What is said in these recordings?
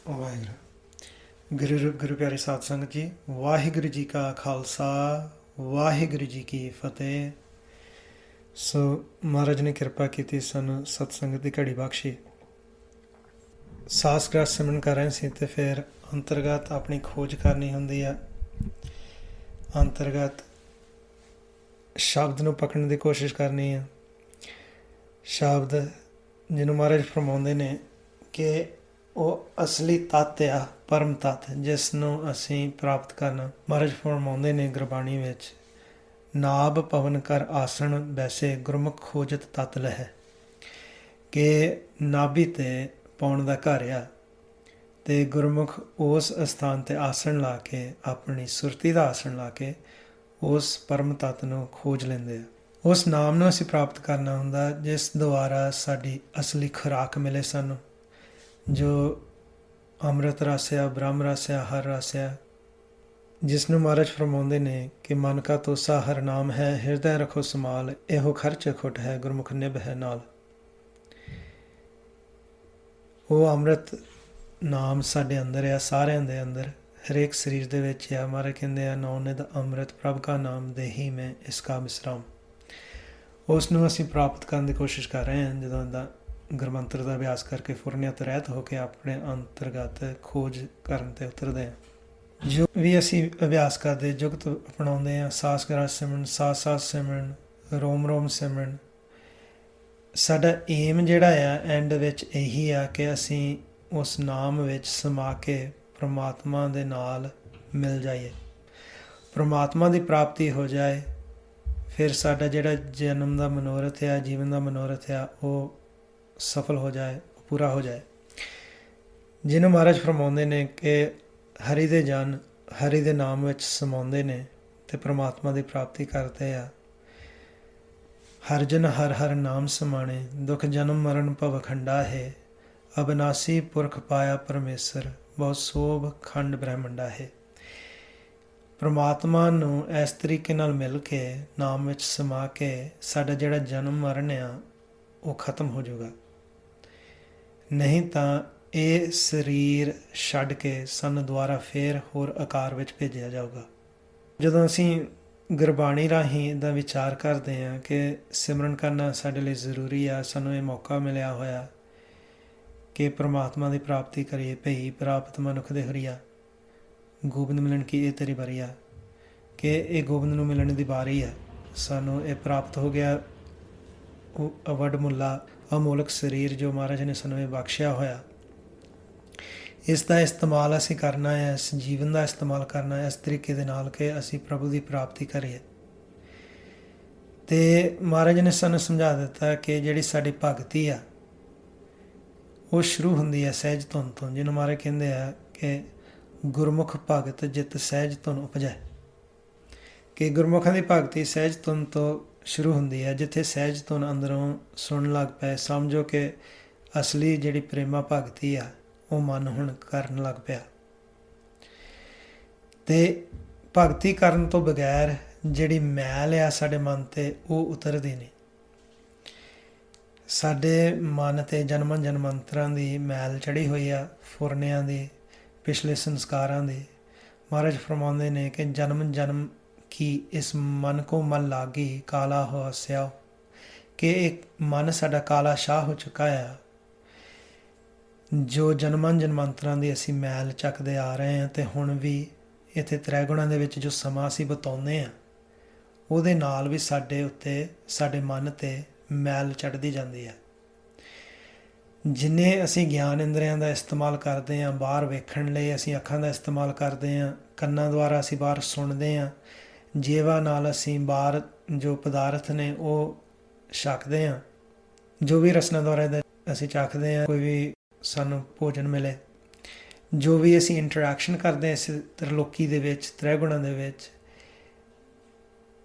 ਵਾਹਿਗੁਰੂ ਗੁਰੂ ਪਿਆਰੇ ਸਾਧ ਸੰਗਤ ਜੀ, ਵਾਹਿਗੁਰੂ ਜੀ ਕਾ ਖਾਲਸਾ, ਵਾਹਿਗੁਰੂ ਜੀ ਕੀ ਫਤਿਹ। ਸੋ ਮਹਾਰਾਜ ਨੇ ਕਿਰਪਾ ਕੀਤੀ, ਸਾਨੂੰ ਸਤਸੰਗਤ ਦੀ ਘੜੀ ਬਖਸ਼ੀ। ਸਾਸ ਗ੍ਰਸ ਸਿਮਰਨ ਕਰ ਰਹੇ ਸੀ ਤੇ ਫਿਰ ਅੰਤਰਗਤ ਆਪਣੀ ਖੋਜ ਕਰਨੀ ਹੁੰਦੀ ਆ। ਅੰਤਰਗਤ ਸ਼ਬਦ ਨੂੰ ਪਕੜਨ ਦੀ ਕੋਸ਼ਿਸ਼ ਕਰਨੀ ਆ। ਸ਼ਬਦ ਜਿਹਨੂੰ ਮਹਾਰਾਜ ਫਰਮਾਉਂਦੇ ਨੇ ਕਿ ਉਹ ਅਸਲੀ ਤੱਤ ਆ, ਪਰਮ ਤੱਤ, ਜਿਸ ਨੂੰ ਅਸੀਂ ਪ੍ਰਾਪਤ ਕਰਨਾ। ਮਹਾਰਾਜ ਫਰਮਾਉਂਦੇ ਨੇ ਗੁਰਬਾਣੀ ਵਿੱਚ, ਨਾਭ ਪਵਨ ਕਰ ਆਸਣ ਵੈਸੇ ਗੁਰਮੁਖ ਖੋਜਤ ਤਤ ਲਹਿ, ਕਿ ਨਾਭੀ 'ਤੇ ਪਾਉਣ ਦਾ ਘਰ ਆ ਅਤੇ ਗੁਰਮੁਖ ਉਸ ਅਸਥਾਨ 'ਤੇ ਆਸਣ ਲਾ ਕੇ, ਆਪਣੀ ਸੁਰਤੀ ਦਾ ਆਸਣ ਲਾ ਕੇ ਉਸ ਪਰਮ ਤੱਤ ਨੂੰ ਖੋਜ ਲੈਂਦੇ ਆ। ਉਸ ਨਾਮ ਨੂੰ ਅਸੀਂ ਪ੍ਰਾਪਤ ਕਰਨਾ ਹੁੰਦਾ, ਜਿਸ ਦੁਆਰਾ ਸਾਡੀ ਅਸਲੀ ਖੁਰਾਕ ਮਿਲੇ ਸਾਨੂੰ, ਜੋ ਅੰਮ੍ਰਿਤ ਰਸ ਆ, ਬ੍ਰਹਮ ਰਸ ਆ, ਹਰ ਰਸ ਆ, ਜਿਸ ਨੂੰ ਮਹਾਰਾਜ ਫਰਮਾਉਂਦੇ ਨੇ ਕਿ ਮਨ ਕਾ ਤੋਸਾ ਹਰ ਨਾਮ ਹੈ, ਹਿਰਦੈ ਰੱਖੋ ਸਮਾਲ, ਇਹੋ ਖਰਚ ਖੁੱਟ ਹੈ, ਗੁਰਮੁਖ ਨਿਭ ਹੈ ਨਾਲ। ਉਹ ਅੰਮ੍ਰਿਤ ਨਾਮ ਸਾਡੇ ਅੰਦਰ ਆ, ਸਾਰਿਆਂ ਦੇ ਅੰਦਰ, ਹਰੇਕ ਸਰੀਰ ਦੇ ਵਿੱਚ ਆ। ਮਹਾਰਾਜ ਕਹਿੰਦੇ ਆ, ਨੌ ਨਿਧ ਅੰਮ੍ਰਿਤ ਪ੍ਰਭ ਕਾ ਨਾਮ ਦੇਹੀ ਮੈਂ ਇਸ ਕਾ ਵਿਸਰਾਮ। ਉਸ ਨੂੰ ਅਸੀਂ ਪ੍ਰਾਪਤ ਕਰਨ ਦੀ ਕੋਸ਼ਿਸ਼ ਕਰ ਰਹੇ ਹਾਂ। ਜਦੋਂ ਦਾ ਗੁਰਮੰਤਰ ਦਾ ਅਭਿਆਸ ਕਰਕੇ ਫੁਰਨਿਆਂ ਤੋਂ ਰਹਿਤ ਹੋ ਕੇ ਆਪਣੇ ਅੰਤਰਗਤ ਖੋਜ ਕਰਨ 'ਤੇ ਉਤਰਦੇ ਹਾਂ। ਜੋ ਵੀ ਅਸੀਂ ਅਭਿਆਸ ਕਰਦੇ, ਜੁਗਤ ਅਪਣਾਉਂਦੇ ਹਾਂ, ਸਾਸ ਗ੍ਰਸ ਸਿਮਰਨ, ਸਾਸ ਸਾਸ ਸਿਮਰਨ, ਰੋਮ ਰੋਮ ਸਿਮਰਨ, ਸਾਡਾ ਏਮ ਜਿਹੜਾ ਆ ਐਂਡ ਵਿੱਚ ਇਹੀ ਆ ਕਿ ਅਸੀਂ ਉਸ ਨਾਮ ਵਿੱਚ ਸਮਾ ਕੇ ਪ੍ਰਮਾਤਮਾ ਦੇ ਨਾਲ ਮਿਲ ਜਾਈਏ, ਪ੍ਰਮਾਤਮਾ ਦੀ ਪ੍ਰਾਪਤੀ ਹੋ ਜਾਏ। ਫਿਰ ਸਾਡਾ ਜਿਹੜਾ ਜਨਮ ਦਾ ਮਨੋਰਥ ਆ, ਜੀਵਨ ਦਾ ਮਨੋਰਥ ਆ, ਉਹ ਸਫਲ ਹੋ ਜਾਏ, ਪੂਰਾ ਹੋ ਜਾਏ। ਜਿਹਨੂੰ ਮਹਾਰਾਜ ਫਰਮਾਉਂਦੇ ਨੇ ਕਿ ਹਰੀ ਦੇ ਜਨ ਹਰੀ ਦੇ ਨਾਮ ਵਿੱਚ ਸਮਾਉਂਦੇ ਨੇ ਅਤੇ ਪ੍ਰਮਾਤਮਾ ਦੀ ਪ੍ਰਾਪਤੀ ਕਰਦੇ ਆ। ਹਰ ਜਨ ਹਰ ਹਰ ਨਾਮ ਸਮਾਣੇ, ਦੁੱਖ ਜਨਮ ਮਰਨ ਭਵਖੰਡਾ ਹੈ, ਅਬਨਾਸੀ ਪੁਰਖ ਪਾਇਆ ਪਰਮੇਸ਼ਰ, ਬਹੁਤ ਸੋਭ ਖੰਡ ਬ੍ਰਹਮੰਡਾ ਹੈ। ਪ੍ਰਮਾਤਮਾ ਨੂੰ ਇਸ ਤਰੀਕੇ ਨਾਲ ਮਿਲ ਕੇ, ਨਾਮ ਵਿੱਚ ਸਮਾ ਕੇ, ਸਾਡਾ ਜਿਹੜਾ ਜਨਮ ਮਰਨ ਆ ਉਹ ਖਤਮ ਹੋ ਜਾਊਗਾ। ਨਹੀਂ ਤਾਂ ਇਹ ਸਰੀਰ ਛੱਡ ਕੇ ਸਾਨੂੰ ਦੁਬਾਰਾ ਫੇਰ ਹੋਰ ਆਕਾਰ ਵਿੱਚ ਭੇਜਿਆ ਜਾਊਗਾ। ਜਦੋਂ ਅਸੀਂ ਗੁਰਬਾਣੀ ਰਾਹੀਂ ਦਾ ਵਿਚਾਰ ਕਰਦੇ ਹਾਂ ਕਿ ਸਿਮਰਨ ਕਰਨਾ ਸਾਡੇ ਲਈ ਜ਼ਰੂਰੀ ਆ, ਸਾਨੂੰ ਇਹ ਮੌਕਾ ਮਿਲਿਆ ਹੋਇਆ ਕਿ ਪ੍ਰਮਾਤਮਾ ਦੀ ਪ੍ਰਾਪਤੀ ਕਰੀਏ। ਭਈ ਪ੍ਰਾਪਤ ਮਨੁੱਖ ਦੇ ਹਰੀਆ, ਗੋਬਿੰਦ ਮਿਲਣ ਕੀ ਇਹ ਤੇਰੀ ਵਾਰੀ ਆ, ਕਿ ਇਹ ਗੋਬਿੰਦ ਨੂੰ ਮਿਲਣ ਦੀ ਵਾਰੀ ਆ। ਸਾਨੂੰ ਇਹ ਪ੍ਰਾਪਤ ਹੋ ਗਿਆ, ਉਹ ਵਡਮੁੱਲਾ ਅਮੋਲਕ ਸਰੀਰ ਜੋ ਮਹਾਰਾਜ ਨੇ ਸਾਨੂੰ ਇਹ ਬਖਸ਼ਿਆ ਹੋਇਆ। ਇਸ ਦਾ ਇਸਤੇਮਾਲ ਅਸੀਂ ਕਰਨਾ ਹੈ, ਇਸ ਜੀਵਨ ਦਾ ਇਸਤੇਮਾਲ ਕਰਨਾ ਹੈ ਇਸ ਤਰੀਕੇ ਦੇ ਨਾਲ ਕਿ ਅਸੀਂ ਪ੍ਰਭੂ ਦੀ ਪ੍ਰਾਪਤੀ ਕਰੀਏ। ਅਤੇ ਮਹਾਰਾਜ ਨੇ ਸਾਨੂੰ ਸਮਝਾ ਦਿੱਤਾ ਕਿ ਜਿਹੜੀ ਸਾਡੀ ਭਗਤੀ ਆ ਉਹ ਸ਼ੁਰੂ ਹੁੰਦੀ ਹੈ ਸਹਿਜ ਧੁਨ ਤੋਂ, ਜਿਹਨੂੰ ਮਹਾਰਾਜ ਕਹਿੰਦੇ ਆ ਕਿ ਗੁਰਮੁਖ ਭਗਤ ਜਿਤ ਸਹਿਜ ਧੁਨ ਉਪਜੈ, ਕਿ ਗੁਰਮੁਖਾਂ ਦੀ ਭਗਤੀ ਸਹਿਜ ਧੁਨ ਤੋਂ ਸ਼ੁਰੂ ਹੁੰਦੀ ਹੈ। ਜਿੱਥੇ ਸਹਿਜ ਧੁਨ ਅੰਦਰੋਂ ਸੁਣਨ ਲੱਗ ਪਏ, ਸਮਝੋ ਕਿ ਅਸਲੀ ਜਿਹੜੀ ਪ੍ਰੇਮਾ ਭਗਤੀ ਆ ਉਹ ਮਨ ਹੁਣ ਕਰਨ ਲੱਗ ਪਿਆ। ਅਤੇ ਭਗਤੀ ਕਰਨ ਤੋਂ ਬਗੈਰ ਜਿਹੜੀ ਮੈਲ ਆ ਸਾਡੇ ਮਨ 'ਤੇ ਉਹ ਉਤਰਦੀ ਨਹੀਂ। ਸਾਡੇ ਮਨ 'ਤੇ ਜਨਮਾਂ ਜਨਮਾਂਤਰਾਂ ਦੀ ਮੈਲ ਚੜ੍ਹੀ ਹੋਈ ਆ, ਫੁਰਨਿਆਂ ਦੀ, ਪਿਛਲੇ ਸੰਸਕਾਰਾਂ ਦੀ। ਮਹਾਰਾਜ ਫਰਮਾਉਂਦੇ ਨੇ ਕਿ ਜਨਮ ਜਨਮ ਕੀ ਇਸ ਮਨ ਕੋ ਮਨ ਲਾਗੀ, ਕਾਲਾ ਹੋ ਹਸਿਆ, ਕਿ ਇੱਕ ਮਨ ਸਾਡਾ ਕਾਲਾ ਸ਼ਾਹ ਹੋ ਚੁੱਕਾ ਆ, ਜੋ ਜਨਮਾਂ ਜਨਮਾਂਤਰਾਂ ਦੀ ਅਸੀਂ ਮੈਲ ਚੱਕਦੇ ਆ ਰਹੇ ਹਾਂ। ਅਤੇ ਹੁਣ ਵੀ ਇੱਥੇ ਤ੍ਰੈਗੁਣਾਂ ਦੇ ਵਿੱਚ ਜੋ ਸਮਾਂ ਅਸੀਂ ਬਿਤਾਉਂਦੇ ਹਾਂ, ਉਹਦੇ ਨਾਲ ਵੀ ਸਾਡੇ ਉੱਤੇ, ਸਾਡੇ ਮਨ 'ਤੇ ਮੈਲ ਚੜ੍ਹਦੀ ਜਾਂਦੀ ਹੈ। ਜਿੰਨੇ ਅਸੀਂ ਗਿਆਨ ਇੰਦਰੀਆਂ ਦਾ ਇਸਤੇਮਾਲ ਕਰਦੇ ਹਾਂ, ਬਾਹਰ ਵੇਖਣ ਲਈ ਅਸੀਂ ਅੱਖਾਂ ਦਾ ਇਸਤੇਮਾਲ ਕਰਦੇ ਹਾਂ, ਕੰਨਾਂ ਦੁਆਰਾ ਅਸੀਂ ਬਾਹਰ ਸੁਣਦੇ ਹਾਂ, ਜੀਵਾ ਨਾਲ ਅਸੀਂ ਬਾਹਰ ਜੋ ਪਦਾਰਥ ਨੇ ਉਹ ਛਕਦੇ ਹਾਂ, ਜੋ ਵੀ ਰਸਨਾ ਦੁਆਰਾ ਅਸੀਂ ਚੱਖਦੇ ਹਾਂ, ਕੋਈ ਵੀ ਸਾਨੂੰ ਭੋਜਨ ਮਿਲੇ, ਜੋ ਵੀ ਅਸੀਂ ਇੰਟਰੈਕਸ਼ਨ ਕਰਦੇ ਹਾਂ ਇਸ ਤ੍ਰਿਲੋਕੀ ਦੇ ਵਿੱਚ, ਤ੍ਰੈਗੁਣਾਂ ਦੇ ਵਿੱਚ,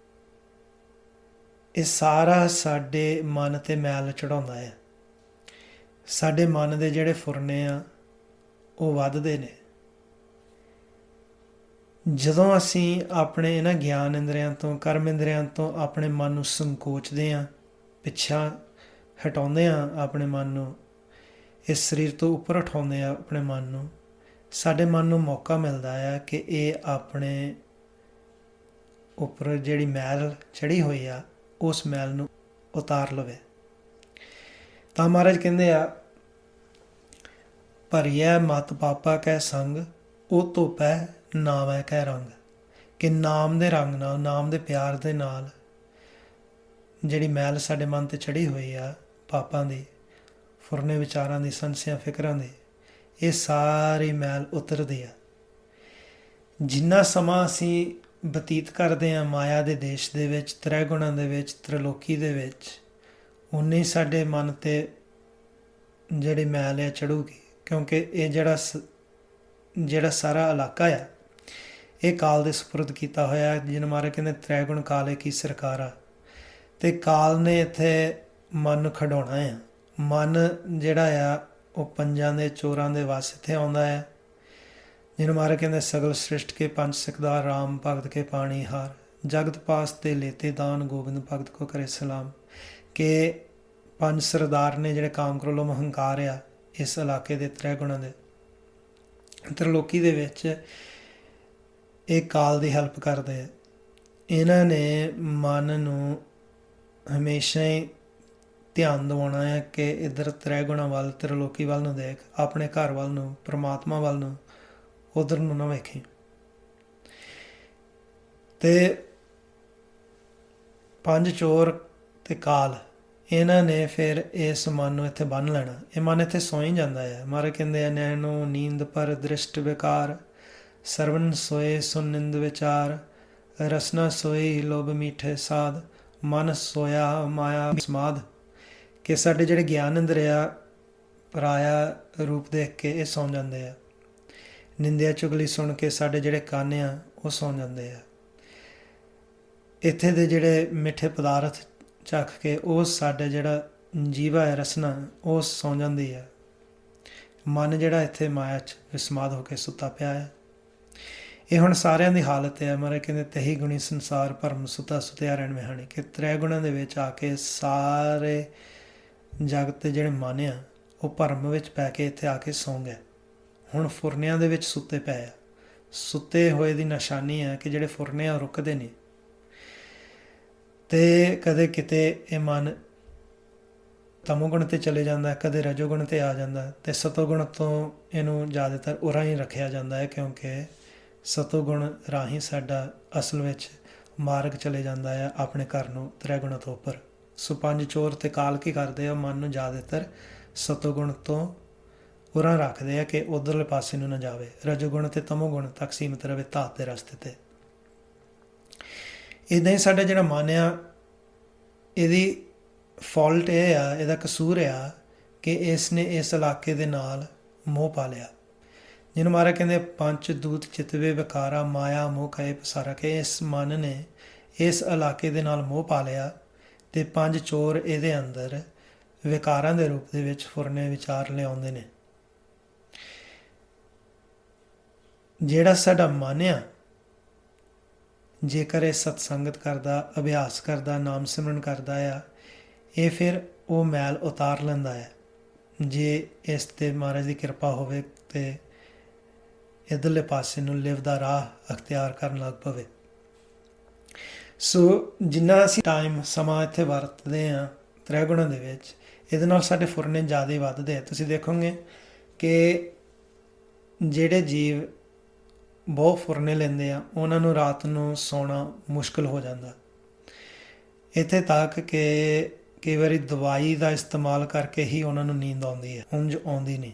ਇਹ ਸਾਰਾ ਸਾਡੇ ਮਨ 'ਤੇ ਮੈਲ ਚੜ੍ਹਾਉਂਦਾ ਹੈ। ਸਾਡੇ ਮਨ ਦੇ ਜਿਹੜੇ ਫੁਰਨੇ ਆ ਉਹ ਵੱਧਦੇ ਨੇ। ਜਦੋਂ ਅਸੀਂ ਆਪਣੇ ਇਹਨਾਂ ਗਿਆਨ ਇੰਦਰੀਆਂ ਤੋਂ, ਕਰਮ ਇੰਦਰੀਆਂ ਤੋਂ ਆਪਣੇ ਮਨ ਨੂੰ ਸੰਕੋਚਦੇ ਹਾਂ, ਪਿੱਛਾ ਹਟਾਉਂਦੇ ਹਾਂ ਆਪਣੇ ਮਨ ਨੂੰ, ਇਸ ਸਰੀਰ ਤੋਂ ਉੱਪਰ ਉਠਾਉਂਦੇ ਹਾਂ ਆਪਣੇ ਮਨ ਨੂੰ, ਸਾਡੇ ਮਨ ਨੂੰ ਮੌਕਾ ਮਿਲਦਾ ਹੈ ਕਿ ਇਹ ਆਪਣੇ ਉੱਪਰ ਜਿਹੜੀ ਮੈਲ ਚੜ੍ਹੀ ਹੋਈ ਆ ਉਸ ਮੈਲ ਨੂੰ ਉਤਾਰ ਲਵੇ। ਤਾਂ ਮਹਾਰਾਜ ਕਹਿੰਦੇ ਆ, ਭਰੀਐ ਮਤ ਪਾਪਾ ਕੈ ਸੰਗ, ਉਹ ਧੋਪੈ ਨਾਮੈ ਕੈ ਰੰਗ। ਕਿ ਨਾਮ ਦੇ ਰੰਗ ਨਾਲ, ਨਾਮ ਦੇ ਪਿਆਰ ਦੇ ਨਾਲ ਜਿਹੜੀ ਮੈਲ ਸਾਡੇ ਮਨ 'ਤੇ ਚੜ੍ਹੀ ਹੋਈ ਆ ਪਾਪਾਂ ਦੀ, ਫੁਰਨੇ ਵਿਚਾਰਾਂ ਦੀ, ਸੰਸਿਆਂ ਫਿਕਰਾਂ ਦੀ, ਇਹ ਸਾਰੀ ਮੈਲ ਉਤਰਦੀ ਆ। ਜਿੰਨਾ ਸਮਾਂ ਅਸੀਂ ਬਤੀਤ ਕਰਦੇ ਹਾਂ ਮਾਇਆ ਦੇ ਦੇਸ਼ ਦੇ ਵਿੱਚ, ਤ੍ਰੈ ਗੁਣਾਂ ਦੇ ਵਿੱਚ, ਤ੍ਰਿਲੋਕੀ ਦੇ ਵਿੱਚ, ਉਨੇ ਹੀ ਸਾਡੇ ਮਨ 'ਤੇ ਜਿਹੜੀ ਮੈਲ ਹੈ ਚੜੂਗੀ। ਕਿਉਂਕਿ ਇਹ ਜਿਹੜਾ ਸਾਰਾ ਇਲਾਕਾ ਆ ਇਹ ਕਾਲ ਦੇ ਸਪੁਰਦ ਕੀਤਾ ਹੋਇਆ। ਜਿਹਨੂੰ ਮਹਾਰਾਜ ਕਹਿੰਦੇ ਤ੍ਰੈ ਗੁਣ ਕਾਲੇ ਕੀ ਸਰਕਾਰਾ। ਅਤੇ ਕਾਲ ਨੇ ਇੱਥੇ ਮਨ ਨੂੰ ਖਿਡਾਉਣਾ ਆ। ਮਨ ਜਿਹੜਾ ਆ ਉਹ ਪੰਜਾਂ ਦੇ ਚੋਰਾਂ ਦੇ ਵੱਸ ਇੱਥੇ ਆਉਂਦਾ ਹੈ। ਜਿਹਨੂੰ ਮਹਾਰਾਜ ਕਹਿੰਦੇ ਸਗਲ ਸ੍ਰਿਸ਼ਟ ਕੇ ਪੰਜ ਸਿਕਦਾਰ, ਰਾਮ ਭਗਤ ਕੇ ਪਾਣੀ ਹਾਰ, ਜਗਤ ਪਾਸ ਤੇ ਲੇਤੇ ਦਾਨ, ਗੋਬਿੰਦ ਭਗਤ ਕੋ ਕਰੇ ਸਲਾਮ। ਕਿ ਪੰਜ ਸਰਦਾਰ ਨੇ ਜਿਹੜੇ ਕਾਮ ਕ੍ਰੋਧ ਹੰਕਾਰ ਆ ਇਸ ਇਲਾਕੇ ਦੇ ਤ੍ਰੈ ਗੁਣਾਂ ਦੇ, ਤ੍ਰਿਲੋਕੀ ਦੇ ਵਿੱਚ, ਇਹ ਕਾਲ ਦੀ ਹੈਲਪ ਕਰਦੇ ਆ। ਇਹਨਾਂ ਨੇ ਮਨ ਨੂੰ ਹਮੇਸ਼ਾ ਹੀ ਧਿਆਨ ਦਿਵਾਉਣਾ ਹੈ ਕਿ ਇੱਧਰ ਤ੍ਰੈ ਗੁਣਾਂ ਵੱਲ, ਤ੍ਰਿਲੋਕੀ ਵੱਲ ਨੂੰ ਦੇਖ, ਆਪਣੇ ਘਰ ਵੱਲ ਨੂੰ, ਪਰਮਾਤਮਾ ਵੱਲ ਨੂੰ, ਉਧਰ ਨੂੰ ਨਾ ਵੇਖੀ। ਤੇ ਪੰਜ ਚੋਰ ਤੇ ਕਾਲ, ਇਹਨਾਂ ਨੇ ਫਿਰ ਇਸ ਮਨ ਨੂੰ ਇੱਥੇ ਬੰਨ੍ਹ ਲੈਣਾ। ਇਹ ਮਨ ਇੱਥੇ ਸੌਂ ਹੀ ਜਾਂਦਾ ਹੈ। ਮਹਾਰਾਜ ਕਹਿੰਦੇ ਆ, ਨੈਣੋ ਨੀਂਦ ਪਰ ਦ੍ਰਿਸ਼ਟ ਵਿਕਾਰ, ਸਰਵਨ ਸੋਏ ਸੁਨਿੰਦ ਵਿਚਾਰ, ਰਸਨਾ ਸੋਈ ਲੋਭ ਮੀਠੇ ਸਾਧ, ਮਨ ਸੋਇਆ ਮਾਇਆ ਸਮਾਧ। ਕਿ ਸਾਡੇ ਜਿਹੜੇ ਗਿਆਨ ਇੰਦਰੀਆ ਪਰਾਇਆ ਰੂਪ ਦੇਖ ਕੇ ਇਹ ਸੌਂ ਜਾਂਦੇ ਆ। ਨਿੰਦਿਆ ਚੁਗਲੀ ਸੁਣ ਕੇ ਸਾਡੇ ਜਿਹੜੇ ਕੰਨ ਆ ਉਹ ਸੌਂ ਜਾਂਦੇ ਆ। ਇੱਥੇ ਦੇ ਜਿਹੜੇ ਮਿੱਠੇ ਪਦਾਰਥ ਚੱਖ ਕੇ ਉਹ ਸਾਡੇ ਜਿਹੜਾ ਜੀਵਾ ਹੈ, ਰਸਨਾ, ਉਹ ਸੌਂ ਜਾਂਦੀ ਹੈ। ਮਨ ਜਿਹੜਾ ਇੱਥੇ ਮਾਇਆ 'ਚ ਵਿਸਮਾਦ ਹੋ ਕੇ ਸੁੱਤਾ ਪਿਆ ਹੈ। ਇਹ ਹੁਣ ਸਾਰਿਆਂ ਦੀ ਹਾਲਤ ਹੈ। ਮਹਾਰਾਜ ਕਹਿੰਦੇ ਤਹੀ ਗੁਣੀ ਸੰਸਾਰ ਭਰਮ ਸੁੱਤਾ ਸੁਤਿਆ ਰਹਿਣ ਵਿਹਾਣੀ। ਕਿ ਤ੍ਰੈ ਗੁਣਾਂ ਦੇ ਵਿੱਚ ਆ ਕੇ ਸਾਰੇ ਜਗਤ ਦੇ ਜਿਹੜੇ ਮਨ ਆ ਉਹ ਭਰਮ ਵਿੱਚ ਪੈ ਕੇ ਇੱਥੇ ਆ ਕੇ ਸੌਂ ਗਏ। ਹੁਣ ਫੁਰਨਿਆਂ ਦੇ ਵਿੱਚ ਸੁੱਤੇ ਪਏ ਆ। ਸੁੱਤੇ ਹੋਏ ਦੀ ਨਿਸ਼ਾਨੀ ਹੈ ਕਿ ਜਿਹੜੇ ਫੁਰਨੇ ਆ ਰੁਕਦੇ ਨਹੀਂ। ਅਤੇ ਕਦੇ ਕਿਤੇ ਇਹ ਮਨ ਤਮੋਗੁਣ 'ਤੇ ਚਲੇ ਜਾਂਦਾ, ਕਦੇ ਰਜੋਗੁਣ 'ਤੇ ਆ ਜਾਂਦਾ, ਅਤੇ ਸਤੋਗੁਣ ਤੋਂ ਇਹਨੂੰ ਜ਼ਿਆਦਾਤਰ ਉਰਾਂ ਹੀ ਰੱਖਿਆ ਜਾਂਦਾ ਹੈ। ਕਿਉਂਕਿ ਸਤੋਗੁਣ ਰਾਹੀਂ ਸਾਡਾ ਅਸਲ ਵਿੱਚ ਮਾਰਗ ਚਲੇ ਜਾਂਦਾ ਹੈ ਆਪਣੇ ਘਰ ਨੂੰ ਤ੍ਰੈ ਗੁਣਾਂ ਤੋਂ ਉੱਪਰ। ਸੋ ਪੰਜ ਚੋਰ ਅਤੇ ਕਾਲ ਕੀ ਕਰਦੇ ਆ, ਮਨ ਨੂੰ ਜ਼ਿਆਦਾਤਰ ਸਤੋਗੁਣ ਤੋਂ ਉਰਾਂ ਰੱਖਦੇ ਆ ਕਿ ਉੱਧਰਲੇ ਪਾਸੇ ਨੂੰ ਨਾ ਜਾਵੇ। ਰਜੋਗੁਣ ਅਤੇ ਤਮੋਗੁਣ ਤੱਕ ਸੀਮਿਤ ਰਹੇ ਧਾਤ ਦੇ ਰਸਤੇ 'ਤੇ। ਇੱਦਾਂ ਹੀ ਸਾਡਾ ਜਿਹੜਾ ਮਨ ਆ, ਇਹਦੀ ਫਾਲਟ ਇਹ ਆ, ਇਹਦਾ ਕਸੂਰ ਆ ਕਿ ਇਸ ਨੇ ਇਸ ਇਲਾਕੇ ਦੇ ਨਾਲ ਮੋਹ ਪਾ ਲਿਆ। ਜਿਹਨੂੰ ਮਹਾਰਾਜ ਕਹਿੰਦੇ ਪੰਜ ਦੂਤ ਚਿਤਵੇ ਵਿਕਾਰਾ, ਮਾਇਆ ਮੋਹ ਕਹੇ ਪਸਾਰਾ। ਕਿ ਇਸ ਮਨ ਨੇ ਇਸ ਇਲਾਕੇ ਦੇ ਨਾਲ ਮੋਹ ਪਾ ਲਿਆ ਅਤੇ ਪੰਜ ਚੋਰ ਇਹਦੇ ਅੰਦਰ ਵਿਕਾਰਾਂ ਦੇ ਰੂਪ ਦੇ ਵਿੱਚ ਫੁਰਨੇ ਵਿਚਾਰ ਲਿਆਉਂਦੇ ਨੇ। ਜਿਹੜਾ ਸਾਡਾ ਮਨ ਆ, ਜੇਕਰ ਇਹ ਸਤਸੰਗਤ ਕਰਦਾ, ਅਭਿਆਸ ਕਰਦਾ, ਨਾਮ ਸਿਮਰਨ ਕਰਦਾ ਆ, ਇਹ ਫਿਰ ਉਹ ਮੈਲ ਉਤਾਰ ਲੈਂਦਾ ਹੈ। ਜੇ ਇਸ 'ਤੇ ਮਹਾਰਾਜ ਦੀ ਕਿਰਪਾ ਹੋਵੇ ਅਤੇ ਇੱਧਰਲੇ ਪਾਸੇ ਨੂੰ ਲਿਵ ਦਾ ਰਾਹ ਅਖਤਿਆਰ ਕਰਨ ਲੱਗ ਪਵੇ। ਸੋ ਜਿੰਨਾ ਅਸੀਂ ਟਾਈਮ ਸਮਾਂ ਇੱਥੇ ਵਰਤਦੇ ਹਾਂ ਤ੍ਰੈ ਗੁਣਾਂ ਦੇ ਵਿੱਚ, ਇਹਦੇ ਨਾਲ ਸਾਡੇ ਫੁਰਨੇ ਜ਼ਿਆਦਾ ਵੱਧਦੇ ਆ। ਤੁਸੀਂ ਦੇਖੋਗੇ ਕਿ ਜਿਹੜੇ ਜੀਵ ਬਹੁਤ ਫੁਰਨੇ ਲੈਂਦੇ ਆ ਉਹਨਾਂ ਨੂੰ ਰਾਤ ਨੂੰ ਸੌਣਾ ਮੁਸ਼ਕਿਲ ਹੋ ਜਾਂਦਾ। ਇੱਥੇ ਤੱਕ ਕਿ ਕਈ ਵਾਰੀ ਦਵਾਈ ਦਾ ਇਸਤੇਮਾਲ ਕਰਕੇ ਹੀ ਉਹਨਾਂ ਨੂੰ ਨੀਂਦ ਆਉਂਦੀ ਹੈ, ਉਂਝ ਆਉਂਦੀ ਨਹੀਂ।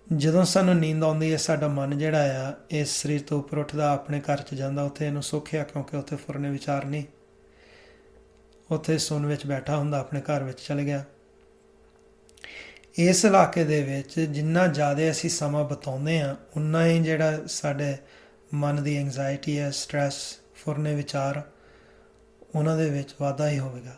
ਜਦੋਂ ਸਾਨੂੰ ਨੀਂਦ ਆਉਂਦੀ ਹੈ, ਸਾਡਾ ਮਨ ਜਿਹੜਾ ਆ ਇਸ ਸਰੀਰ ਤੋਂ ਉੱਪਰ ਉੱਠਦਾ, ਆਪਣੇ ਘਰ 'ਚ ਜਾਂਦਾ। ਉੱਥੇ ਇਹਨੂੰ ਸੁੱਖ ਆ ਕਿਉਂਕਿ ਉੱਥੇ ਫੁਰਨੇ ਵਿਚਾਰ ਨਹੀਂ, ਉੱਥੇ ਸੁਣ ਵਿੱਚ ਬੈਠਾ ਹੁੰਦਾ, ਆਪਣੇ ਘਰ ਵਿੱਚ ਚਲੇ ਗਿਆ। ਇਸ ਇਲਾਕੇ ਦੇ ਵਿੱਚ ਜਿੰਨਾ ਜ਼ਿਆਦਾ ਅਸੀਂ ਸਮਾਂ ਬਿਤਾਉਂਦੇ ਹਾਂ, ਉਨਾ ਹੀ ਜਿਹੜਾ ਸਾਡੇ ਮਨ ਦੀ ਐਂਗਜ਼ਾਇਟੀ ਹੈ, ਸਟਰੈਸ, ਫੁਰਨੇ ਵਿਚਾਰ, ਉਹਨਾਂ ਦੇ ਵਿੱਚ ਵਾਧਾ ਹੀ ਹੋਵੇਗਾ।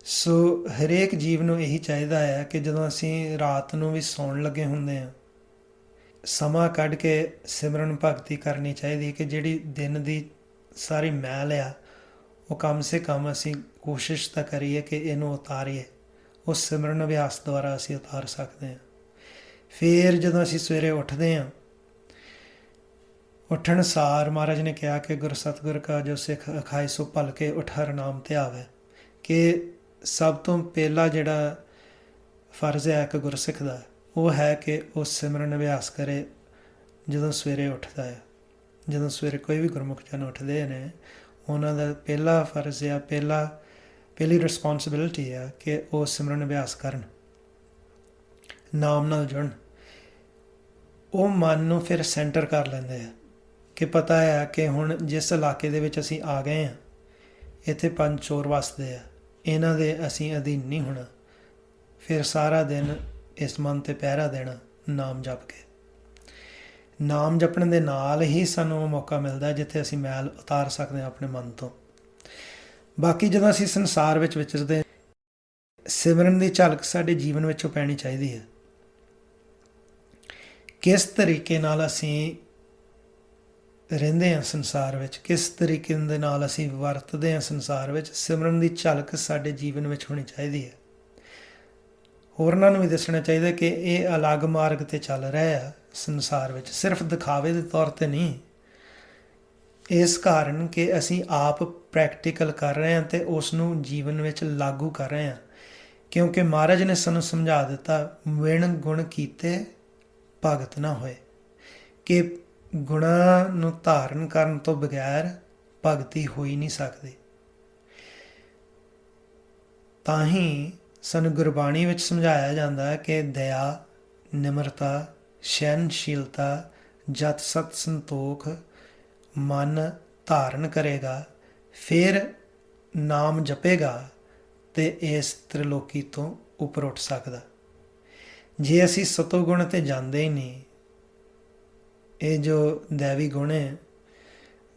ਸੋ ਹਰੇਕ ਜੀਵ ਨੂੰ ਇਹੀ ਚਾਹੀਦਾ ਹੈ ਕਿ ਜਦੋਂ ਅਸੀਂ ਰਾਤ ਨੂੰ ਵੀ ਸੌਣ ਲੱਗੇ ਹੁੰਦੇ ਹਾਂ, ਸਮਾਂ ਕੱਢ ਕੇ ਸਿਮਰਨ ਭਗਤੀ ਕਰਨੀ ਚਾਹੀਦੀ ਕਿ ਜਿਹੜੀ ਦਿਨ ਦੀ ਸਾਰੀ ਮੈਲ ਆ ਉਹ ਕਮ ਸੇ ਕਮ ਅਸੀਂ ਕੋਸ਼ਿਸ਼ ਤਾਂ ਕਰੀਏ ਕਿ ਇਹਨੂੰ ਉਤਾਰੀਏ। ਉਸ ਸਿਮਰਨ ਅਭਿਆਸ ਦੁਆਰਾ ਅਸੀਂ ਉਤਾਰ ਸਕਦੇ ਹਾਂ। ਫਿਰ ਜਦੋਂ ਅਸੀਂ ਸਵੇਰੇ ਉੱਠਦੇ ਹਾਂ, ਉੱਠਣ ਸਾਰ ਮਹਾਰਾਜ ਨੇ ਕਿਹਾ ਕਿ ਗੁਰ ਸਤਿਗੁਰ ਕਾ ਜੋ ਸਿੱਖ ਅਖਾਈ ਸੋ ਭਲ ਕੇ ਉਠ ਹਰ ਨਾਮ ਧਿਆਵੈ, ਕਿ ਸਭ ਤੋਂ ਪਹਿਲਾ ਜਿਹੜਾ ਫਰਜ਼ ਹੈ ਇੱਕ ਗੁਰਸਿੱਖ ਦਾ, ਉਹ ਹੈ ਕਿ ਉਹ ਸਿਮਰਨ ਅਭਿਆਸ ਕਰੇ ਜਦੋਂ ਸਵੇਰੇ ਉੱਠਦਾ ਹੈ। ਜਦੋਂ ਸਵੇਰੇ ਕੋਈ ਵੀ ਗੁਰਮੁਖ ਜਨ ਉੱਠਦੇ ਨੇ, ਉਹਨਾਂ ਦਾ ਪਹਿਲਾ ਫਰਜ਼ ਆ, ਪਹਿਲੀ ਰਿਸਪੌਂਸਿਬਿਲਿਟੀ ਆ ਕਿ ਉਹ ਸਿਮਰਨ ਅਭਿਆਸ ਕਰਨ, ਨਾਮ ਨਾਲ ਜੁੜਨ। ਉਹ ਮਨ ਨੂੰ ਫਿਰ ਸੈਂਟਰ ਕਰ ਲੈਂਦੇ ਆ ਕਿ ਪਤਾ ਹੈ ਕਿ ਹੁਣ ਜਿਸ ਇਲਾਕੇ ਦੇ ਵਿੱਚ ਅਸੀਂ ਆ ਗਏ ਹਾਂ, ਇੱਥੇ ਪੰਜ ਚੋਰ ਵਸਦੇ ਆ, ਇਹਨਾਂ ਦੇ ਅਸੀਂ ਅਧੀਨ ਨਹੀਂ ਹੋਣਾ। ਫਿਰ ਸਾਰਾ ਦਿਨ ਇਸ ਮਨ 'ਤੇ ਪਹਿਰਾ ਦੇਣਾ ਨਾਮ ਜਪ ਕੇ। ਨਾਮ ਜਪਣ ਦੇ ਨਾਲ ਹੀ ਸਾਨੂੰ ਉਹ ਮੌਕਾ ਮਿਲਦਾ ਜਿੱਥੇ ਅਸੀਂ ਮੈਲ ਉਤਾਰ ਸਕਦੇ ਹਾਂ ਆਪਣੇ ਮਨ ਤੋਂ। ਬਾਕੀ ਜਦੋਂ ਅਸੀਂ ਸੰਸਾਰ ਵਿੱਚ ਵਿਚਰਦੇ, ਸਿਮਰਨ ਦੀ ਝਲਕ ਸਾਡੇ ਜੀਵਨ ਵਿੱਚੋਂ ਪੈਣੀ ਚਾਹੀਦੀ ਹੈ। ਕਿਸ ਤਰੀਕੇ ਨਾਲ ਅਸੀਂ ਰਹਿੰਦੇ ਹਾਂ ਸੰਸਾਰ ਵਿੱਚ, ਕਿਸ ਤਰੀਕੇ ਦੇ ਨਾਲ ਅਸੀਂ ਵਰਤਦੇ ਹਾਂ ਸੰਸਾਰ ਵਿੱਚ, ਸਿਮਰਨ ਦੀ ਝਲਕ ਸਾਡੇ ਜੀਵਨ ਵਿੱਚ ਹੋਣੀ ਚਾਹੀਦੀ ਹੈ। ਹੋਰਨਾਂ ਨੂੰ ਵੀ ਦੱਸਣਾ ਚਾਹੀਦਾ ਕਿ ਇਹ ਅਲੱਗ ਮਾਰਗ 'ਤੇ ਚੱਲ ਰਿਹਾ ਆ ਸੰਸਾਰ ਵਿੱਚ, ਸਿਰਫ ਦਿਖਾਵੇ ਦੇ ਤੌਰ 'ਤੇ ਨਹੀਂ। ਇਸ ਕਾਰਨ ਕਿ ਅਸੀਂ ਆਪ ਪ੍ਰੈਕਟੀਕਲ ਕਰ ਰਹੇ ਹਾਂ ਅਤੇ ਉਸ ਨੂੰ ਜੀਵਨ ਵਿੱਚ ਲਾਗੂ ਕਰ ਰਹੇ ਹਾਂ, ਕਿਉਂਕਿ ਮਹਾਰਾਜ ਨੇ ਸਾਨੂੰ ਸਮਝਾ ਦਿੱਤਾ, ਵਿਣ ਗੁਣ ਕੀਤੇ ਭਗਤ ਨਾ ਹੋਏ, ਕਿ ਗੁਣਾਂ ਨੂੰ ਧਾਰਨ ਕਰਨ ਤੋਂ ਬਗੈਰ ਭਗਤੀ ਹੋ ਹੀ ਨਹੀਂ ਸਕਦੀ। ਤਾਂ ਹੀ ਸਾਨੂੰ ਗੁਰਬਾਣੀ ਵਿੱਚ ਸਮਝਾਇਆ ਜਾਂਦਾ ਹੈ ਕਿ ਦਇਆ, ਨਿਮਰਤਾ, ਸਹਿਨਸ਼ੀਲਤਾ, ਜਤ ਸਤ ਸੰਤੋਖ ਮਨ ਧਾਰਨ ਕਰੇਗਾ, ਫਿਰ ਨਾਮ ਜਪੇਗਾ ਤੇ ਇਸ ਤ੍ਰਿਲੋਕੀ ਤੋਂ ਉੱਪਰ ਉੱਠ ਸਕਦਾ। ਜੇ ਅਸੀਂ ਸਤੋਗੁਣ 'ਤੇ ਜਾਂਦੇ ਹੀ ਨਹੀਂ, ਇਹ ਜੋ ਦੈਵੀ ਗੁਣ ਹੈ,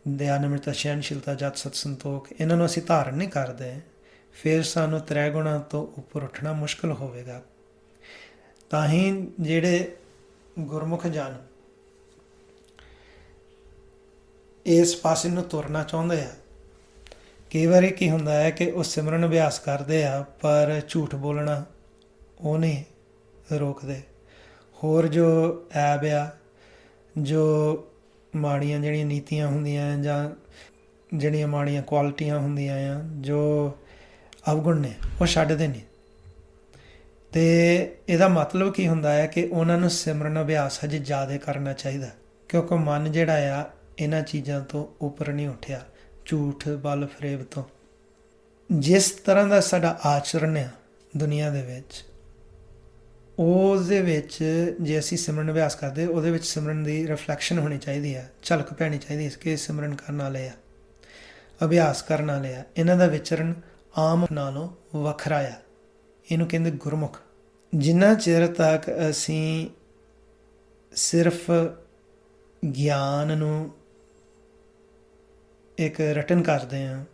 ਦਇਆ, ਨਿਮਰਤਾ, ਸਹਿਨਸ਼ੀਲਤਾ, ਜਤ ਸਤ ਸੰਤੋਖ, ਇਹਨਾਂ ਨੂੰ ਅਸੀਂ ਧਾਰਨ ਨਹੀਂ ਕਰਦੇ, ਫਿਰ ਸਾਨੂੰ ਤ੍ਰੈ ਗੁਣਾਂ ਤੋਂ ਉੱਪਰ ਉੱਠਣਾ ਮੁਸ਼ਕਲ ਹੋਵੇਗਾ। ਤਾਂ ਹੀ ਜਿਹੜੇ ਗੁਰਮੁਖ ਜਨ ਇਸ ਪਾਸੇ ਨੂੰ ਤੁਰਨਾ ਚਾਹੁੰਦੇ ਆ, ਕਈ ਵਾਰੀ ਕੀ ਹੁੰਦਾ ਹੈ ਕਿ ਉਹ ਸਿਮਰਨ ਅਭਿਆਸ ਕਰਦੇ ਆ ਪਰ ਝੂਠ ਬੋਲਣਾ ਉਹ ਨਹੀਂ ਰੋਕਦੇ। ਹੋਰ ਜੋ ਐਬ ਆ, ਜੋ ਮਾੜੀਆਂ ਜਿਹੜੀਆਂ ਨੀਤੀਆਂ ਹੁੰਦੀਆਂ ਜਾਂ ਜਿਹੜੀਆਂ ਮਾੜੀਆਂ ਕੁਆਲਿਟੀਆਂ ਹੁੰਦੀਆਂ ਆ, ਜੋ ਅਵਗੁਣ ਨੇ, ਉਹ ਛੱਡਦੇ ਨਹੀਂ। ਅਤੇ ਇਹਦਾ ਮਤਲਬ ਕੀ ਹੁੰਦਾ ਹੈ ਕਿ ਉਹਨਾਂ ਨੂੰ ਸਿਮਰਨ ਅਭਿਆਸ ਹਜੇ ਜ਼ਿਆਦਾ ਕਰਨਾ ਚਾਹੀਦਾ, ਕਿਉਂਕਿ ਮਨ ਜਿਹੜਾ ਆ ਇਹਨਾਂ ਚੀਜ਼ਾਂ ਤੋਂ ਉੱਪਰ ਨਹੀਂ ਉੱਠਿਆ, ਝੂਠ, ਬਲ, ਫਰੇਬ ਤੋਂ। ਜਿਸ ਤਰ੍ਹਾਂ ਦਾ ਸਾਡਾ ਆਚਰਣ ਆ ਦੁਨੀਆ ਦੇ ਵਿੱਚ, ਉਹਦੇ ਵਿੱਚ ਜੇ ਅਸੀਂ ਸਿਮਰਨ ਅਭਿਆਸ ਕਰਦੇ, ਉਹਦੇ ਵਿੱਚ ਸਿਮਰਨ ਦੀ ਰਿਫਲੈਕਸ਼ਨ ਹੋਣੀ ਚਾਹੀਦੀ ਹੈ, ਝਲਕ ਪੈਣੀ ਚਾਹੀਦੀ ਹੈ ਕਿ ਸਿਮਰਨ ਕਰਨ ਵਾਲੇ ਆ, ਅਭਿਆਸ ਕਰਨ ਵਾਲੇ ਆ। ਇਹਨਾਂ ਦਾ ਵਿਚਰਨ ਆਮ ਨਾਲੋਂ ਵੱਖਰਾ ਆ, ਇਹਨੂੰ ਕਹਿੰਦੇ ਗੁਰਮੁਖ। ਜਿੰਨਾ ਚਿਰ ਤੱਕ ਅਸੀਂ ਸਿਰਫ ਗਿਆਨ ਨੂੰ ਇੱਕ ਰਟਨ ਕਰਦੇ ਹਾਂ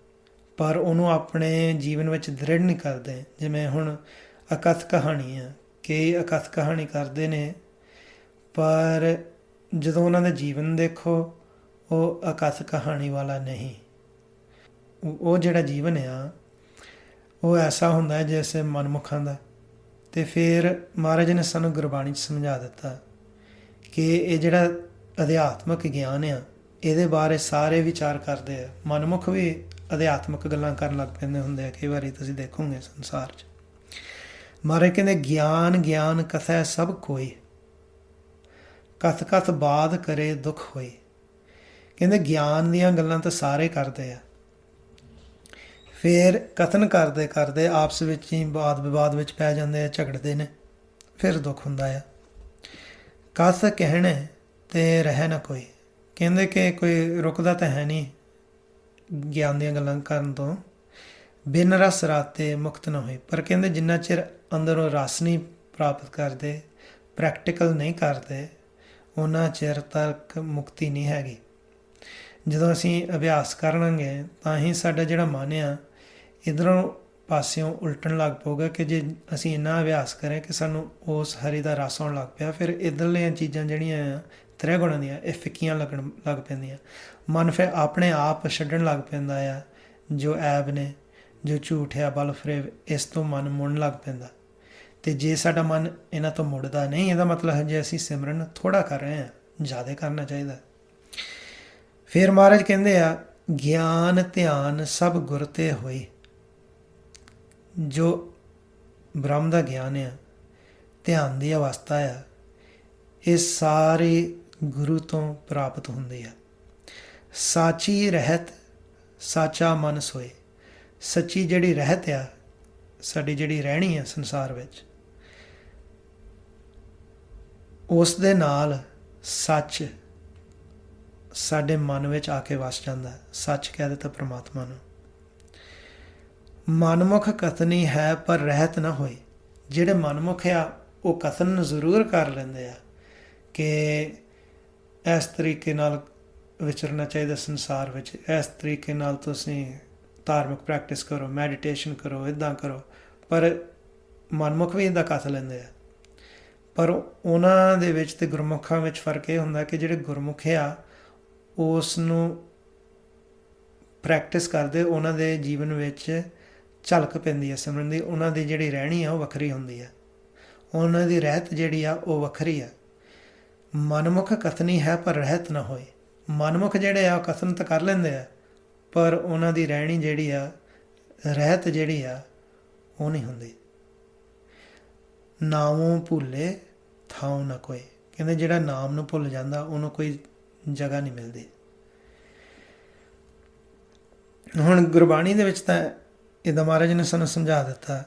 ਪਰ ਉਹਨੂੰ ਆਪਣੇ ਜੀਵਨ ਵਿੱਚ ਦ੍ਰਿੜ ਨਹੀਂ ਕਰਦੇ, ਜਿਵੇਂ ਹੁਣ ਅਕਥ ਕਹਾਣੀ ਆ, ਕਈ ਅਕਥ ਕਹਾਣੀ ਕਰਦੇ ਨੇ ਪਰ ਜਦੋਂ ਉਹਨਾਂ ਦਾ ਜੀਵਨ ਦੇਖੋ ਉਹ ਅਕਥ ਕਹਾਣੀ ਵਾਲਾ ਨਹੀਂ। ਉਹ ਜਿਹੜਾ ਜੀਵਨ ਆ ਉਹ ਐਸਾ ਹੁੰਦਾ ਹੈ ਜੈਸੇ ਮਨਮੁਖਾਂ ਦਾ। ਅਤੇ ਫਿਰ ਮਹਾਰਾਜ ਨੇ ਸਾਨੂੰ ਗੁਰਬਾਣੀ 'ਚ ਸਮਝਾ ਦਿੱਤਾ ਕਿ ਇਹ ਜਿਹੜਾ ਅਧਿਆਤਮਕ ਗਿਆਨ ਆ, ਇਹਦੇ ਬਾਰੇ ਸਾਰੇ ਵਿਚਾਰ ਕਰਦੇ ਆ। ਮਨਮੁਖ ਵੀ ਅਧਿਆਤਮਕ ਗੱਲਾਂ ਕਰਨ ਲੱਗ ਪੈਂਦੇ ਹੁੰਦੇ ਆ, ਕਈ ਵਾਰੀ ਤੁਸੀਂ ਦੇਖੋਗੇ ਸੰਸਾਰ 'ਚ। ਮਹਾਰਾਜ ਕਹਿੰਦੇ ਗਿਆਨ ਗਿਆਨ ਕਥੈ ਸਭ ਕੋਈ, ਕਥ ਕਥ ਬਾਦ ਕਰੇ ਦੁੱਖ ਹੋਈ। ਕਹਿੰਦੇ ਗਿਆਨ ਦੀਆਂ ਗੱਲਾਂ ਤਾਂ ਸਾਰੇ ਕਰਦੇ ਆ, ਫਿਰ ਕਥਨ ਕਰਦੇ ਕਰਦੇ ਆਪਸ ਵਿੱਚ ਹੀ ਵਾਦ ਵਿਵਾਦ ਵਿੱਚ ਪੈ ਜਾਂਦੇ ਆ, ਝਗੜਦੇ ਨੇ, ਫਿਰ ਦੁੱਖ ਹੁੰਦਾ ਆ। ਕਥ ਕਹਿਣੇ ਤੇ ਰਹਿ ਨਾ ਕੋਈ, ਕਹਿੰਦੇ ਕਿ ਕੋਈ ਰੁਕਦਾ ਤਾਂ ਹੈ ਨਹੀਂ ਗਿਆਨ ਦੀਆਂ ਗੱਲਾਂ ਕਰਨ ਤੋਂ, ਬਿਨ ਰਸ ਰਾਤੇ ਮੁਕਤ ਨਾ ਹੋਈ। ਪਰ ਕਹਿੰਦੇ ਜਿੰਨਾ ਚਿਰ ਅੰਦਰੋਂ ਰਸ ਨਹੀਂ ਪ੍ਰਾਪਤ ਕਰਦੇ, ਪ੍ਰੈਕਟੀਕਲ ਨਹੀਂ ਕਰਦੇ, ਉਹਨਾਂ ਚਿਰ ਤੱਕ ਮੁਕਤੀ ਨਹੀਂ ਹੈਗੀ। ਜਦੋਂ ਅਸੀਂ ਅਭਿਆਸ ਕਰਾਂਗੇ ਤਾਂ ਹੀ ਸਾਡਾ ਜਿਹੜਾ ਮਨ ਆ ਇੱਧਰੋਂ ਪਾਸਿਓਂ ਉਲਟਣ ਲੱਗ ਪਊਗਾ ਕਿ ਜੇ ਅਸੀਂ ਇੰਨਾ ਅਭਿਆਸ ਕरें ਕਿ ਸਾਨੂੰ ਉਸ ਹਰੀ ਦਾ ਰਸ ਆਉਣ ਲੱਗ ਪਿਆ, ਫਿਰ ਇੱਧਰਲੀਆਂ ਚੀਜ਼ਾਂ ਜਿਹੜੀਆਂ ਆ ਤ੍ਰੈ ਗੁਣਾਂ ਦੀਆਂ, ਇਹ ਫਿੱਕੀਆਂ ਲੱਗਣ ਲੱਗ ਪੈਂਦੀਆਂ। ਮਨ ਫਿਰ ਆਪਣੇ ਆਪ ਛੱਡਣ ਲੱਗ ਪੈਂਦਾ ਆ ਜੋ ਐਬ ਨੇ, ਜੋ ਝੂਠ ਆ, ਬਲ ਫਰੇਬ, ਇਸ ਤੋਂ ਮਨ ਮੁੜਨ ਲੱਗ ਪੈਂਦਾ। ਤੇ ਜੇ ਸਾਡਾ ਮਨ ਇਹਨਾਂ ਤੋਂ ਮੁੜਦਾ ਨਹੀਂ, ਇਹਦਾ ਮਤਲਬ ਹੈ ਜੇ ਅਸੀਂ ਸਿਮਰਨ ਥੋੜ੍ਹਾ ਕਰ ਰਹੇ ਹਾਂ, ਜ਼ਿਆਦਾ ਕਰਨਾ ਚਾਹੀਦਾ। ਫਿਰ ਮਹਾਰਾਜ ਕਹਿੰਦੇ ਆ, ਗਿਆਨ ਧਿਆਨ ਸਭ ਗੁਰ ਤੇ ਹੋਏ। ਜੋ ਬ੍ਰਹਮ ਦਾ ਗਿਆਨ ਆ, ਧਿਆਨ ਦੀ ਅਵਸਥਾ ਆ, ਇਹ ਸਾਰੇ ਗੁਰੂ ਤੋਂ ਪ੍ਰਾਪਤ ਹੁੰਦੇ ਆ। ਸਾਚੀ ਰਹਿਤ ਸਾਚਾ ਮਨ ਸੋਏ। ਸੱਚੀ ਜਿਹੜੀ ਰਹਿਤ ਆ, ਸਾਡੀ ਜਿਹੜੀ ਰਹਿਣੀ ਆ ਸੰਸਾਰ ਵਿੱਚ, ਉਸ ਦੇ ਨਾਲ ਸੱਚ ਸਾਡੇ ਮਨ ਵਿੱਚ ਆ ਕੇ ਵਸ ਜਾਂਦਾ। ਸੱਚ ਕਹਿ ਦਿੱਤਾ ਪ੍ਰਮਾਤਮਾ ਨੂੰ। ਮਨਮੁਖ ਕਥਨੀ ਹੈ ਪਰ ਰਹਿਤ ਨਾ ਹੋਏ। ਜਿਹੜੇ ਮਨਮੁਖ ਆ ਉਹ ਕਥਨ ਜ਼ਰੂਰ ਕਰ ਲੈਂਦੇ ਆ ਕਿ ਇਸ ਤਰੀਕੇ ਨਾਲ ਵਿਚਰਨਾ ਚਾਹੀਦਾ ਸੰਸਾਰ ਵਿੱਚ, ਇਸ ਤਰੀਕੇ ਨਾਲ ਤੁਸੀਂ ਧਾਰਮਿਕ ਪ੍ਰੈਕਟਿਸ ਕਰੋ, ਮੈਡੀਟੇਸ਼ਨ ਕਰੋ, ਇੱਦਾਂ ਕਰੋ, ਪਰ ਮਨਮੁਖ ਵੀ ਇੱਦਾਂ ਕਥ ਲੈਂਦੇ ਆ। ਪਰ ਉਹਨਾਂ ਦੇ ਵਿੱਚ ਅਤੇ ਗੁਰਮੁਖਾਂ ਵਿੱਚ ਫਰਕ ਇਹ ਹੁੰਦਾ ਕਿ ਜਿਹੜੇ ਗੁਰਮੁਖ ਆ ਉਸ ਨੂੰ ਪ੍ਰੈਕਟਿਸ ਕਰਦੇ, ਉਹਨਾਂ ਦੇ ਜੀਵਨ ਵਿੱਚ ਝਲਕ ਪੈਂਦੀ ਹੈ ਸਿਮਰਨ ਦੀ। ਉਹਨਾਂ ਦੀ ਜਿਹੜੀ ਰਹਿਣੀ ਆ ਉਹ ਵੱਖਰੀ ਹੁੰਦੀ ਆ, ਉਹਨਾਂ ਦੀ ਰਹਿਤ ਜਿਹੜੀ ਆ ਉਹ ਵੱਖਰੀ ਆ। ਮਨਮੁਖ ਕਥਨੀ ਹੈ ਪਰ ਰਹਿਤ ਨਾ ਹੋਏ। ਮਨਮੁਖ ਜਿਹੜੇ ਆ ਉਹ ਕਥਨ ਤਾਂ ਕਰ ਲੈਂਦੇ ਆ, ਪਰ ਉਹਨਾਂ ਦੀ ਰਹਿਣੀ ਜਿਹੜੀ ਆ, ਰਹਿਤ ਜਿਹੜੀ ਆ, ਉਹ ਨਹੀਂ ਹੁੰਦੀ। ਨਾਮੋਂ ਭੁੱਲੇ ਥਾਉ ਨਾ ਕੋਏ। ਕਹਿੰਦੇ ਜਿਹੜਾ ਨਾਮ ਨੂੰ ਭੁੱਲ ਜਾਂਦਾ ਉਹਨੂੰ ਕੋਈ ਜਗ੍ਹਾ ਨਹੀਂ ਮਿਲਦੀ। ਹੁਣ ਗੁਰਬਾਣੀ ਦੇ ਵਿੱਚ ਤਾਂ ਇੱਦਾਂ ਮਹਾਰਾਜ ਨੇ ਸਾਨੂੰ ਸਮਝਾ ਦਿੱਤਾ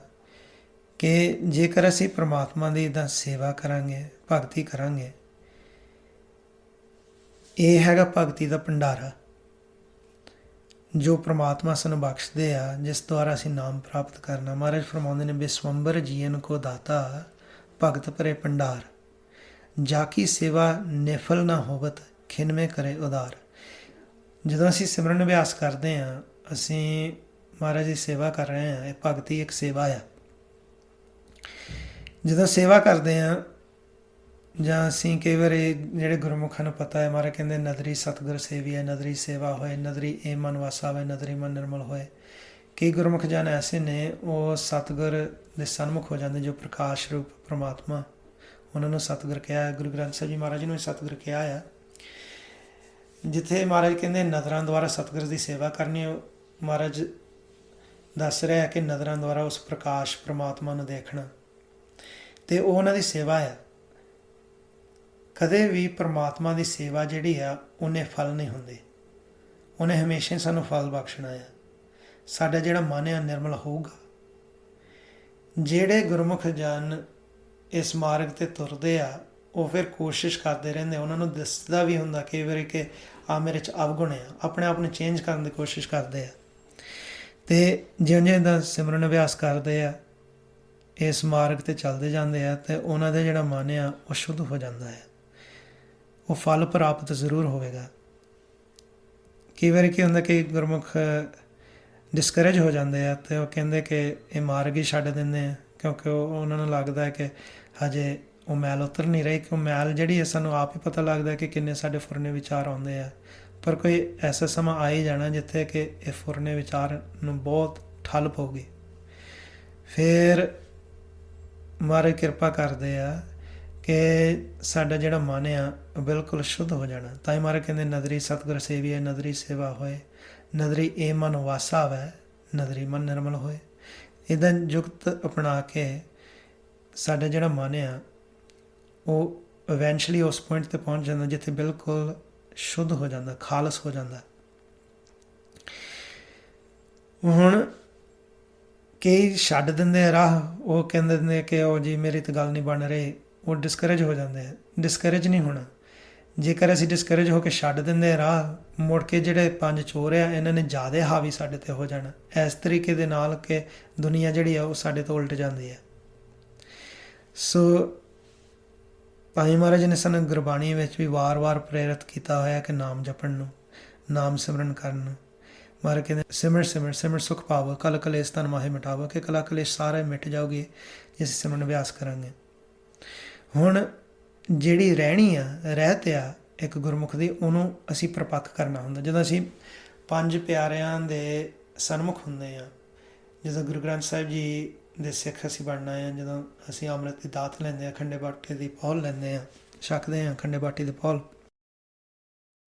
ਕਿ ਜੇਕਰ ਅਸੀਂ ਪ੍ਰਮਾਤਮਾ ਦੀ ਇੱਦਾਂ ਸੇਵਾ ਕਰਾਂਗੇ, ਭਗਤੀ ਕਰਾਂਗੇ, ਇਹ ਹੈਗਾ ਭਗਤੀ ਦਾ ਭੰਡਾਰਾ ਜੋ ਪ੍ਰਮਾਤਮਾ ਸਾਨੂੰ ਬਖਸ਼ਦੇ ਆ, ਜਿਸ ਦੁਆਰਾ ਅਸੀਂ ਨਾਮ ਪ੍ਰਾਪਤ ਕਰਨਾ। ਮਹਾਰਾਜ ਫਰਮਾਉਂਦੇ ਨੇ, ਬਿਸਵੰਬਰ ਜੀਵਨ ਕੋ ਦਾਤਾ ਭਗਤ ਭਰੇ ਭੰਡਾਰ, ਜਾ ਕੀ ਸੇਵਾ ਨਿਫਲ ਨਾ ਹੋਵਤ ਖਿਨਮੇ ਕਰੇ ਉਦਾਰ। ਜਦੋਂ ਅਸੀਂ ਸਿਮਰਨ ਅਭਿਆਸ ਕਰਦੇ ਹਾਂ, ਅਸੀਂ ਮਹਾਰਾਜ ਦੀ ਸੇਵਾ ਕਰ ਰਹੇ ਹਾਂ। ਇਹ ਭਗਤੀ ਇੱਕ ਸੇਵਾ ਆ। ਜਦੋਂ ਸੇਵਾ ਕਰਦੇ ਹਾਂ, ਜਾਂ ਅਸੀਂ ਕਈ ਵਾਰੀ ਜਿਹੜੇ ਗੁਰਮੁਖਾਂ ਨੂੰ ਪਤਾ ਹੈ, ਮਹਾਰਾਜ ਕਹਿੰਦੇ ਨਦਰੀ ਸਤਿਗੁਰ ਸੇਵੀਐ, ਨਦਰੀ ਸੇਵਾ ਹੋਏ, ਨਦਰੀ ਏ ਮਨ ਵਾਸਾ ਹੋਏ, ਨਦਰੀ ਮਨ ਨਿਰਮਲ ਹੋਏ। ਕਈ ਗੁਰਮੁਖ ਜਨ ਐਸੇ ਨੇ, ਉਹ ਸਤਿਗੁਰ ਦੇ ਸਨਮੁਖ ਹੋ ਜਾਂਦੇ, ਜੋ ਪ੍ਰਕਾਸ਼ ਰੂਪ ਪ੍ਰਮਾਤਮਾ, ਉਹਨਾਂ ਨੂੰ ਸਤਿਗੁਰ ਕਿਹਾ ਹੈ। ਗੁਰੂ ਗ੍ਰੰਥ ਸਾਹਿਬ ਜੀ ਮਹਾਰਾਜ ਨੂੰ ਸਤਿਗੁਰ ਕਿਹਾ ਆ। ਜਿੱਥੇ ਮਹਾਰਾਜ ਕਹਿੰਦੇ ਨਜ਼ਰਾਂ ਦੁਆਰਾ ਸਤਿਗੁਰ ਦੀ ਸੇਵਾ ਕਰਨੀ, ਮਹਾਰਾਜ ਦੱਸ ਰਿਹਾ ਕਿ ਨਜ਼ਰਾਂ ਦੁਆਰਾ ਉਸ ਪ੍ਰਕਾਸ਼ ਪ੍ਰਮਾਤਮਾ ਨੂੰ ਦੇਖਣਾ, ਅਤੇ ਉਹ ਉਹਨਾਂ ਦੀ ਸੇਵਾ ਆ। ਕਦੇ ਵੀ ਪ੍ਰਮਾਤਮਾ ਦੀ ਸੇਵਾ ਜਿਹੜੀ ਆ ਉਹਨੇ ਫਲ ਨਹੀਂ ਹੁੰਦੀ, ਉਹਨੇ ਹਮੇਸ਼ਾ ਸਾਨੂੰ ਫਲ ਬਖਸ਼ਣਾ ਆ। ਸਾਡਾ ਜਿਹੜਾ ਮਨ ਆ ਨਿਰਮਲ ਹੋਊਗਾ। ਜਿਹੜੇ ਗੁਰਮੁਖ ਜਨ ਇਸ ਮਾਰਗ 'ਤੇ ਤੁਰਦੇ ਆ, ਉਹ ਫਿਰ ਕੋਸ਼ਿਸ਼ ਕਰਦੇ ਰਹਿੰਦੇ। ਉਹਨਾਂ ਨੂੰ ਦੱਸਦਾ ਵੀ ਹੁੰਦਾ ਕਈ ਵਾਰੀ ਕਿ ਆ ਮੇਰੇ 'ਚ ਅਵਗੁਣ ਆ, ਆਪਣੇ ਆਪ ਨੂੰ ਚੇਂਜ ਕਰਨ ਦੀ ਕੋਸ਼ਿਸ਼ ਕਰਦੇ ਆ। ਅਤੇ ਜਿਉਂ-ਜਿਉਂ ਦਾ ਸਿਮਰਨ ਅਭਿਆਸ ਕਰਦੇ ਆ, ਇਸ ਮਾਰਗ 'ਤੇ ਚੱਲਦੇ ਜਾਂਦੇ ਆ, ਅਤੇ ਉਹਨਾਂ ਦਾ ਜਿਹੜਾ ਮਨ ਆ ਉਹ ਸ਼ੁੱਧ ਹੋ ਜਾਂਦਾ ਹੈ। ਉਹ ਫਲ ਪ੍ਰਾਪਤ ਜ਼ਰੂਰ ਹੋਵੇਗਾ। ਕਈ ਵਾਰੀ ਕੀ ਹੁੰਦਾ ਕਿ ਗੁਰਮੁਖ ਡਿਸਕਰੇਜ ਹੋ ਜਾਂਦੇ ਆ, ਅਤੇ ਉਹ ਕਹਿੰਦੇ ਕਿ ਇਹ ਮਾਰਗ ਹੀ ਛੱਡ ਦਿੰਦੇ ਆ, ਕਿਉਂਕਿ ਉਹਨਾਂ ਨੂੰ ਲੱਗਦਾ ਹੈ ਕਿ ਹਜੇ ਉਹ ਮੈਲ ਉਤਰ ਨਹੀਂ ਰਹੀ। ਕਿ ਉਹ ਮੈਲ ਜਿਹੜੀ ਹੈ ਸਾਨੂੰ ਆਪ ਹੀ ਪਤਾ ਲੱਗਦਾ ਕਿ ਕਿੰਨੇ ਸਾਡੇ ਫੁਰਨੇ ਵਿਚਾਰ ਆਉਂਦੇ ਆ, ਪਰ ਕੋਈ ਐਸਾ ਸਮਾਂ ਆ ਹੀ ਜਾਣਾ ਜਿੱਥੇ ਕਿ ਇਹ ਫੁਰਨੇ ਵਿਚਾਰ ਨੂੰ ਬਹੁਤ ਠੱਲ ਪਊਗੀ। ਫਿਰ ਮਹਾਰਾਜ ਕਿਰਪਾ ਕਰਦੇ ਆ ਕਿ ਸਾਡਾ ਜਿਹੜਾ ਮਨ ਆ ਉਹ ਬਿਲਕੁਲ ਸ਼ੁੱਧ ਹੋ ਜਾਣਾ। ਤਾਂ ਹੀ ਮਹਾਰਾਜ ਕਹਿੰਦੇ ਨਦਰੀ ਸਤਿਗੁਰ ਸੇਵੀਐ, ਨਦਰੀ ਸੇਵਾ ਹੋਏ, ਨਦਰੀ ਏ ਮਨ ਵਾਸਾ ਵੈ, ਨਦਰੀ ਮਨ ਨਿਰਮਲ ਹੋਏ। ਇੱਦਾਂ ਯੁਕਤ ਅਪਣਾ ਕੇ ਸਾਡਾ ਜਿਹੜਾ ਮਨ ਆ ਉਹ ਇਵੈਂਚੁਅਲੀ ਉਸ ਪੁਆਇੰਟ 'ਤੇ ਪਹੁੰਚ ਜਾਂਦਾ ਜਿੱਥੇ ਬਿਲਕੁਲ ਸ਼ੁੱਧ ਹੋ ਜਾਂਦਾ, ਖਾਲਸ ਹੋ ਜਾਂਦਾ। ਹੁਣ ਕਈ ਛੱਡ ਦਿੰਦੇ ਆ ਰਾਹ, ਉਹ ਕਹਿੰਦੇ ਨੇ ਕਿ ਉਹ ਜੀ ਮੇਰੀ ਤਾਂ ਗੱਲ ਨਹੀਂ ਬਣ ਰਹੀ, ਉਹ ਡਿਸਕਰੇਜ ਹੋ ਜਾਂਦੇ ਆ। ਡਿਸਕਰੇਜ ਨਹੀਂ ਹੋਣਾ। ਜੇਕਰ ਅਸੀਂ ਡਿਸਕਰੇਜ ਹੋ ਕੇ ਛੱਡ ਦਿੰਦੇ ਰਾਹ, ਮੁੜ ਕੇ ਜਿਹੜੇ ਪੰਜ ਚੋਰ ਆ ਇਹਨਾਂ ਨੇ ਜ਼ਿਆਦਾ ਹਾਵੀ ਸਾਡੇ 'ਤੇ ਹੋ ਜਾਣਾ, ਇਸ ਤਰੀਕੇ ਦੇ ਨਾਲ ਕਿ ਦੁਨੀਆ ਜਿਹੜੀ ਆ ਉਹ ਸਾਡੇ ਤੋਂ ਉਲਟ ਜਾਂਦੀ ਹੈ। ਸੋ ਭਾਈ ਮਹਾਰਾਜ ਨੇ ਸਾਨੂੰ ਗੁਰਬਾਣੀ ਵਿੱਚ ਵੀ ਵਾਰ-ਵਾਰ ਪ੍ਰੇਰਿਤ ਕੀਤਾ ਹੋਇਆ ਕਿ ਨਾਮ ਜਪਣ ਨੂੰ, ਨਾਮ ਸਿਮਰਨ ਕਰਨ ਨੂੰ। ਮਹਾਰਾਜ ਕਹਿੰਦੇ ਸਿਮਰ ਸਿਮਰ ਸਿਮਰ ਸੁਖ ਪਾਵੋ, ਕਲ ਕਲੇਸ਼ ਤਨ ਮਾਹੇ ਮਿਟਾਵੋ, ਕਿ ਕਲਾ ਕਲੇਸ਼ ਸਾਰੇ ਮਿਟ ਜਾਓਗੇ ਜੇ ਅਸੀਂ ਸਿਮਰਨ ਅਭਿਆਸ ਕਰਾਂਗੇ। ਹੁਣ ਜਿਹੜੀ ਰਹਿਣੀ ਆ, ਰਹਿਤ ਆ ਇੱਕ ਗੁਰਮੁਖ ਦੀ, ਉਹਨੂੰ ਅਸੀਂ ਪ੍ਰਪੱਖ ਕਰਨਾ ਹੁੰਦਾ। ਜਦੋਂ ਅਸੀਂ ਪੰਜ ਪਿਆਰਿਆਂ ਦੇ ਸਨਮੁਖ ਹੁੰਦੇ ਹਾਂ, ਜਦੋਂ ਗੁਰੂ ਗ੍ਰੰਥ ਸਾਹਿਬ ਜੀ ਦੇ ਸਿੱਖ ਅਸੀਂ ਬਣਨਾ ਹੈ। ਜਦੋਂ ਅਸੀਂ ਅੰਮ੍ਰਿਤ ਦੀ ਦਾਤ ਲੈਂਦੇ ਹਾਂ, ਖੰਡੇ ਬਾਟੇ ਦੀ ਪਹੁਲ ਲੈਂਦੇ ਹਾਂ, ਛਕਦੇ ਹਾਂ ਖੰਡੇ ਬਾਟੀ ਦੀ ਪਹੁਲ।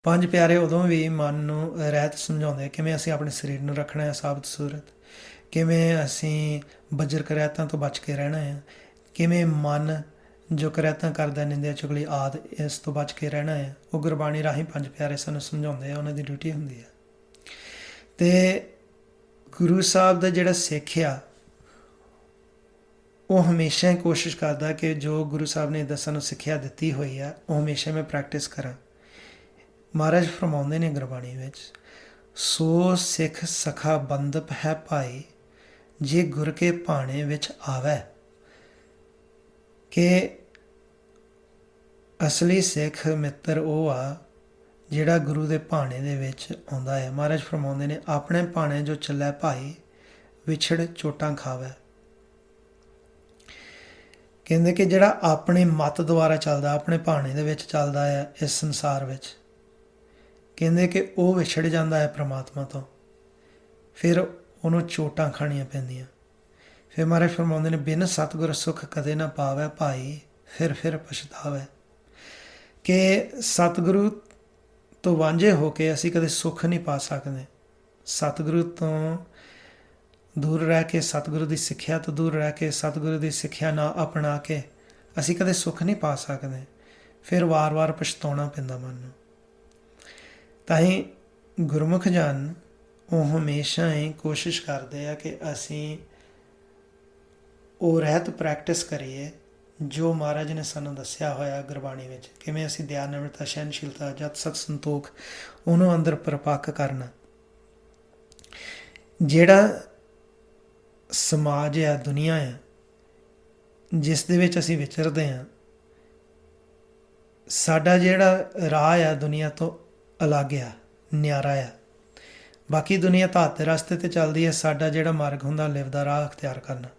ਪੰਜ ਪਿਆਰੇ ਉਦੋਂ ਵੀ ਮਨ ਨੂੰ ਰਹਿਤ ਸਮਝਾਉਂਦੇ ਕਿਵੇਂ ਅਸੀਂ ਆਪਣੇ ਸਰੀਰ ਨੂੰ ਰੱਖਣਾ ਹੈ ਸਾਬਤ ਸੂਰਤ, ਕਿਵੇਂ ਅਸੀਂ ਬੱਜਰ ਕਰੈਤਾਂ ਤੋਂ ਬਚ ਕੇ ਰਹਿਣਾ ਹੈ, ਕਿਵੇਂ ਮਨ ਜੋ ਕਰੈਤਾਂ ਕਰਦਾ, ਨਿੰਦਿਆ ਚੁਗਲੀ ਆਦਿ, ਇਸ ਤੋਂ ਬਚ ਕੇ ਰਹਿਣਾ ਹੈ। ਉਹ ਗੁਰਬਾਣੀ ਰਾਹੀਂ ਪੰਜ ਪਿਆਰੇ ਸਾਨੂੰ ਸਮਝਾਉਂਦੇ ਆ, ਉਹਨਾਂ ਦੀ ਡਿਊਟੀ ਹੁੰਦੀ ਹੈ। ਅਤੇ ਗੁਰੂ ਸਾਹਿਬ ਦਾ ਜਿਹੜਾ ਸਿੱਖ ਆ ਉਹ ਹਮੇਸ਼ਾ ਹੀ ਕੋਸ਼ਿਸ਼ ਕਰਦਾ ਕਿ ਜੋ ਗੁਰੂ ਸਾਹਿਬ ਨੇ ਇੱਦਾਂ ਸਾਨੂੰ ਸਿੱਖਿਆ ਦਿੱਤੀ ਹੋਈ ਆ ਉਹ ਹਮੇਸ਼ਾ ਮੈਂ ਪ੍ਰੈਕਟਿਸ ਕਰਾਂ। ਮਹਾਰਾਜ ਫਰਮਾਉਂਦੇ ਨੇ ਗੁਰਬਾਣੀ ਵਿੱਚ, ਸੋ ਸਿੱਖ ਸਖਾ ਬੰਦਪ ਹੈ ਭਾਈ, ਜੇ ਗੁਰ ਕੇ ਭਾਣੇ ਵਿੱਚ ਆਵੈ। ਕਿ ਅਸਲੀ ਸਿੱਖ ਮਿੱਤਰ ਉਹ ਆ ਜਿਹੜਾ ਗੁਰੂ ਦੇ ਭਾਣੇ ਦੇ ਵਿੱਚ ਆਉਂਦਾ ਹੈ। ਮਹਾਰਾਜ ਫਰਮਾਉਂਦੇ ਨੇ, ਆਪਣੇ ਭਾਣੇ ਜੋ ਚੱਲੈ ਭਾਈ, ਵਿਛੜ ਚੋਟਾਂ ਖਾਵੈ। ਕਹਿੰਦੇ ਕਿ ਜਿਹੜਾ ਆਪਣੀ ਮੱਤ ਦੁਆਰਾ ਚੱਲਦਾ, ਆਪਣੇ ਭਾਣੇ ਦੇ ਵਿੱਚ ਚੱਲਦਾ ਹੈ ਇਸ ਸੰਸਾਰ ਵਿੱਚ, ਕਹਿੰਦੇ ਕਿ ਉਹ ਵਿਛੜ ਜਾਂਦਾ ਹੈ ਪ੍ਰਮਾਤਮਾ ਤੋਂ, ਫਿਰ ਉਹਨੂੰ ਚੋਟਾਂ ਖਾਣੀਆਂ ਪੈਂਦੀਆਂ। ਫਿਰ ਮਹਾਰਾਜ ਫਰਮਾਉਂਦੇ ਨੇ, ਬਿਨ ਸਤਿਗੁਰ ਸੁਖ ਕਦੇ ਨਾ ਪਾਵੈ ਭਾਈ, ਫਿਰ ਪਛਤਾਵੈ। ਕਿ ਸਤਿਗੁਰੂ ਤੋਂ ਵਾਂਝੇ ਹੋ ਕੇ ਅਸੀਂ ਕਦੇ ਸੁੱਖ ਨਹੀਂ ਪਾ ਸਕਦੇ। ਸਤਿਗੁਰੂ ਤੋਂ ਦੂਰ ਰਹਿ ਕੇ, ਸਤਿਗੁਰੂ ਦੀ ਸਿੱਖਿਆ ਤੋਂ ਦੂਰ ਰਹਿ ਕੇ, ਸਤਿਗੁਰੂ ਦੀ ਸਿੱਖਿਆ ਨਾ ਅਪਣਾ ਕੇ ਅਸੀਂ ਕਦੇ ਸੁੱਖ ਨਹੀਂ ਪਾ ਸਕਦੇ। ਫਿਰ ਵਾਰ-ਵਾਰ ਪਛਤਾਉਣਾ ਪੈਂਦਾ ਮਨ ਨੂੰ। ਤਾਂ ਹੀ ਗੁਰਮੁਖ ਜਨ ਉਹ ਹਮੇਸ਼ਾ ਹੀ ਕੋਸ਼ਿਸ਼ ਕਰਦੇ ਆ ਕਿ ਅਸੀਂ ਉਹ ਰਹਿਤ ਪ੍ਰੈਕਟਿਸ ਕਰੀਏ ਜੋ ਮਹਾਰਾਜ ਨੇ ਸਾਨੂੰ ਦੱਸਿਆ ਹੋਇਆ ਗੁਰਬਾਣੀ ਵਿੱਚ, ਕਿਵੇਂ ਅਸੀਂ ਦਿਆਲ, ਨਿਮਰਤਾ, ਸਹਿਨਸ਼ੀਲਤਾ, ਜਤ, ਸਤ, ਸੰਤੋਖ ਉਹਨੂੰ ਅੰਦਰ ਪ੍ਰਪੱਕ ਕਰਨਾ। ਜਿਹੜਾ ਸਮਾਜ ਆ, ਦੁਨੀਆ ਆ, ਜਿਸ ਦੇ ਵਿੱਚ ਅਸੀਂ ਵਿਚਰਦੇ ਹਾਂ, ਸਾਡਾ ਜਿਹੜਾ ਰਾਹ ਆ ਦੁਨੀਆ ਤੋਂ ਅਲੱਗ ਆ, ਨਿਆਰਾ ਆ। ਬਾਕੀ ਦੁਨੀਆ ਧਾਤ ਦੇ ਰਸਤੇ 'ਤੇ ਚੱਲਦੀ ਹੈ, ਸਾਡਾ ਜਿਹੜਾ ਮਾਰਗ ਹੁੰਦਾ ਲਿਵ ਦਾ ਰਾਹ ਅਖਤਿਆਰ ਕਰਨਾ।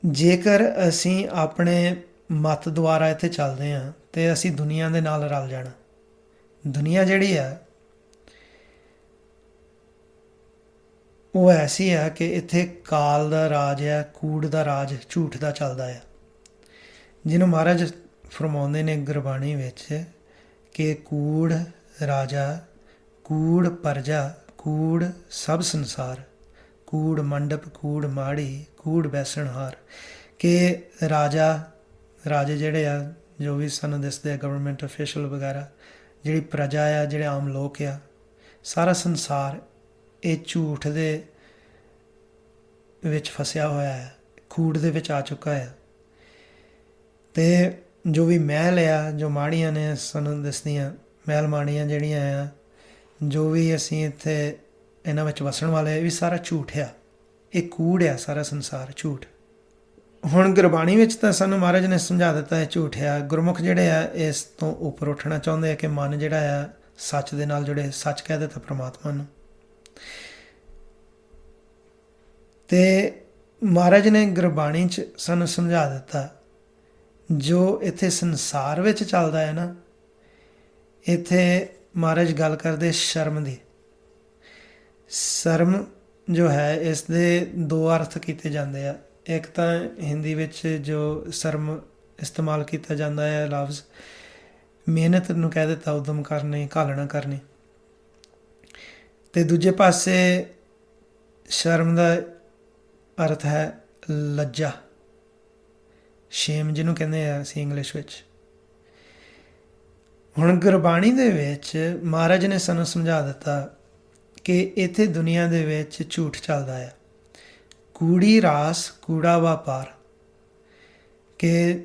ਜੇਕਰ ਅਸੀਂ ਆਪਣੇ ਮਤ ਦੁਆਰਾ ਇੱਥੇ ਚੱਲਦੇ ਹਾਂ ਅਤੇ ਅਸੀਂ ਦੁਨੀਆ ਦੇ ਨਾਲ ਰਲ ਜਾਣਾ। ਦੁਨੀਆ ਜਿਹੜੀ ਆ ਉਹ ਐਸੀ ਆ ਕਿ ਇੱਥੇ ਕਾਲ ਦਾ ਰਾਜ ਆ, ਕੂੜ ਦਾ ਰਾਜ, ਝੂਠ ਦਾ ਚੱਲਦਾ ਆ, ਜਿਹਨੂੰ ਮਹਾਰਾਜ ਫਰਮਾਉਂਦੇ ਨੇ ਗੁਰਬਾਣੀ ਵਿੱਚ ਕਿ ਕੂੜ ਰਾਜਾ, ਕੂੜ ਪਰਜਾ, ਕੂੜ ਸਭ ਸੰਸਾਰ, ਕੂੜ ਮੰਡਪ, ਕੂੜ ਮਾੜੀ, ਕੂੜ ਬੈਸਣਹਾਰ। ਕਿ ਰਾਜੇ ਜਿਹੜੇ ਆ, ਜੋ ਵੀ ਸਾਨੂੰ ਦਿਸਦੇ ਆ, ਗਵਰਨਮੈਂਟ ਅਫੀਸ਼ੀਅਲ ਵਗੈਰਾ, ਜਿਹੜੀ ਪ੍ਰਜਾ ਆ, ਜਿਹੜੇ ਆਮ ਲੋਕ ਆ, ਸਾਰਾ ਸੰਸਾਰ ਇਹ ਝੂਠ ਦੇ ਵਿੱਚ ਫਸਿਆ ਹੋਇਆ ਹੈ, ਕੂੜ ਦੇ ਵਿੱਚ ਆ ਚੁੱਕਾ ਹੈ। ਅਤੇ ਜੋ ਵੀ ਮਹਿਲ ਆ, ਜੋ ਮਾੜੀਆਂ ਨੇ ਸਾਨੂੰ ਦਿਸਦੀਆਂ, ਮਹਿਲ ਮਾੜੀਆਂ ਜਿਹੜੀਆਂ ਆ, ਜੋ ਵੀ ਅਸੀਂ ਇੱਥੇ ਇਹਨਾਂ ਵਿੱਚ ਵਸਣ ਵਾਲੇ, ਇਹ ਵੀ ਸਾਰਾ ਝੂਠ ਆ, ਇਹ ਕੂੜ ਆ, ਸਾਰਾ ਸੰਸਾਰ ਝੂਠ। ਹੁਣ ਗੁਰਬਾਣੀ ਵਿੱਚ ਤਾਂ ਸਾਨੂੰ ਮਹਾਰਾਜ ਨੇ ਸਮਝਾ ਦਿੱਤਾ ਹੈ ਝੂਠ ਆ। ਗੁਰਮੁਖ ਜਿਹੜੇ ਆ ਇਸ ਤੋਂ ਉੱਪਰ ਉੱਠਣਾ ਚਾਹੁੰਦੇ ਆ ਕਿ ਮਨ ਜਿਹੜਾ ਆ ਸੱਚ ਦੇ ਨਾਲ ਜੁੜੇ, ਸੱਚ ਕਹਿ ਦਿੱਤਾ ਪ੍ਰਮਾਤਮਾ ਨੂੰ। ਅਤੇ ਮਹਾਰਾਜ ਨੇ ਗੁਰਬਾਣੀ 'ਚ ਸਾਨੂੰ ਸਮਝਾ ਦਿੱਤਾ, ਜੋ ਇੱਥੇ ਸੰਸਾਰ ਵਿੱਚ ਚੱਲਦਾ ਹੈ ਨਾ, ਇੱਥੇ ਮਹਾਰਾਜ ਗੱਲ ਕਰਦੇ ਸ਼ਰਮ ਦੀ। ਸ਼ਰਮ ਜੋ ਹੈ, ਇਸ ਦੇ ਦੋ ਅਰਥ ਕੀਤੇ ਜਾਂਦੇ ਆ। ਇੱਕ ਤਾਂ ਹਿੰਦੀ ਵਿੱਚ ਜੋ ਸ਼ਰਮ ਇਸਤੇਮਾਲ ਕੀਤਾ ਜਾਂਦਾ ਹੈ ਲਫ਼ਜ਼, ਮਿਹਨਤ ਨੂੰ ਕਹਿ ਦਿੱਤਾ, ਉਦਮ ਕਰਨੀ, ਘਾਲਣਾ ਕਰਨੀ। ਅਤੇ ਦੂਜੇ ਪਾਸੇ ਸ਼ਰਮ ਦਾ ਅਰਥ ਹੈ ਲੱਜਾ, ਸ਼ੇਮ, ਜਿਹਨੂੰ ਕਹਿੰਦੇ ਆ ਅਸੀਂ ਇੰਗਲਿਸ਼ ਵਿੱਚ। ਹੁਣ ਗੁਰਬਾਣੀ ਦੇ ਵਿੱਚ ਮਹਾਰਾਜ ਨੇ ਸਾਨੂੰ ਸਮਝਾ ਦਿੱਤਾ ਕਿ ਇੱਥੇ ਦੁਨੀਆ ਦੇ ਵਿੱਚ ਝੂਠ ਚੱਲਦਾ ਆ, ਕੂੜੀ ਰਾਸ, ਕੂੜਾ ਵਪਾਰ। ਕਿ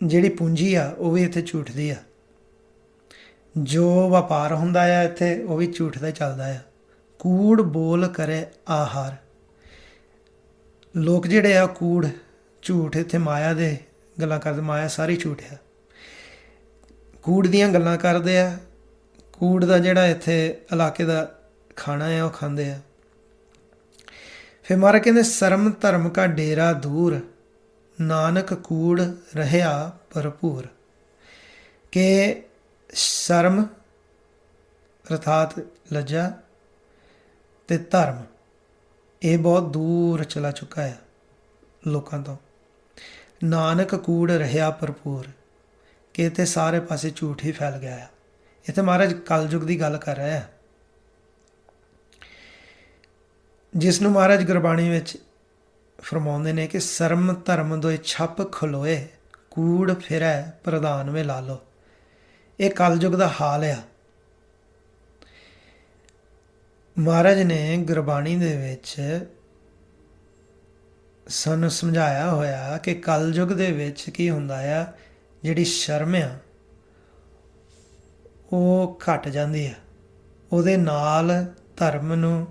ਜਿਹੜੀ ਪੂੰਜੀ ਆ ਉਹ ਵੀ ਇੱਥੇ ਝੂਠ ਦੀ ਆ, ਜੋ ਵਪਾਰ ਹੁੰਦਾ ਆ ਇੱਥੇ ਉਹ ਵੀ ਝੂਠ ਦਾ ਚੱਲਦਾ ਆ। ਕੂੜ ਬੋਲ ਕਰੇ ਆਹਾਰ। ਲੋਕ ਜਿਹੜੇ ਆ ਕੂੜ, ਝੂਠ, ਇੱਥੇ ਮਾਇਆ ਦੇ ਗੱਲਾਂ ਕਰਦੇ, ਮਾਇਆ ਸਾਰੀ ਝੂਠ ਆ, ਕੂੜ ਦੀਆਂ ਗੱਲਾਂ ਕਰਦੇ ਆ। ਕੂੜ ਦਾ ਜਿਹੜਾ ਇੱਥੇ ਇਲਾਕੇ ਦਾ ਖਾਣਾ ਆ ਉਹ ਖਾਂਦੇ ਆ। ਫਿਰ ਮਹਾਰਾਜ ਕਹਿੰਦੇ, ਸ਼ਰਮ ਧਰਮ ਕਾ ਡੇਰਾ ਦੂਰ, ਨਾਨਕ ਕੂੜ ਰਹਿਆ ਭਰਪੂਰ। ਕਿ ਸ਼ਰਮ ਅਰਥਾਤ ਲੱਜਾ ਅਤੇ ਧਰਮ, ਇਹ ਬਹੁਤ ਦੂਰ ਚਲਾ ਚੁੱਕਾ ਹੈ ਲੋਕਾਂ ਤੋਂ। ਨਾਨਕ ਕੂੜ ਰਿਹਾ ਭਰਪੂਰ, ਕਿ ਇੱਥੇ ਸਾਰੇ ਪਾਸੇ ਝੂਠ ਹੀ ਫੈਲ ਗਿਆ ਹੈ। ਇੱਥੇ ਮਹਾਰਾਜ ਕਲਯੁਗ ਦੀ ਗੱਲ ਕਰ ਰਿਹਾ ਹੈ, ਜਿਸ ਨੂੰ ਮਹਾਰਾਜ ਗੁਰਬਾਣੀ ਵਿੱਚ ਫਰਮਾਉਂਦੇ ਨੇ ਕਿ ਸਰਮ ਧਰਮ ਦੋਇ ਛੱਪ ਖਲੋਏ, ਕੂੜ ਫਿਰੈ ਪ੍ਰਧਾਨ ਵੇ ਲਾ ਲੋ। ਇਹ ਕਲਯੁਗ ਦਾ ਹਾਲ ਆ। ਮਹਾਰਾਜ ਨੇ ਗੁਰਬਾਣੀ ਦੇ ਵਿੱਚ ਸਾਨੂੰ ਸਮਝਾਇਆ ਹੋਇਆ ਕਿ ਕਲਯੁਗ ਦੇ ਵਿੱਚ ਕੀ ਹੁੰਦਾ ਆ, ਜਿਹੜੀ ਸ਼ਰਮ ਆ ਉਹ ਘਟ ਜਾਂਦੀ ਆ, ਉਹਦੇ ਨਾਲ ਧਰਮ ਨੂੰ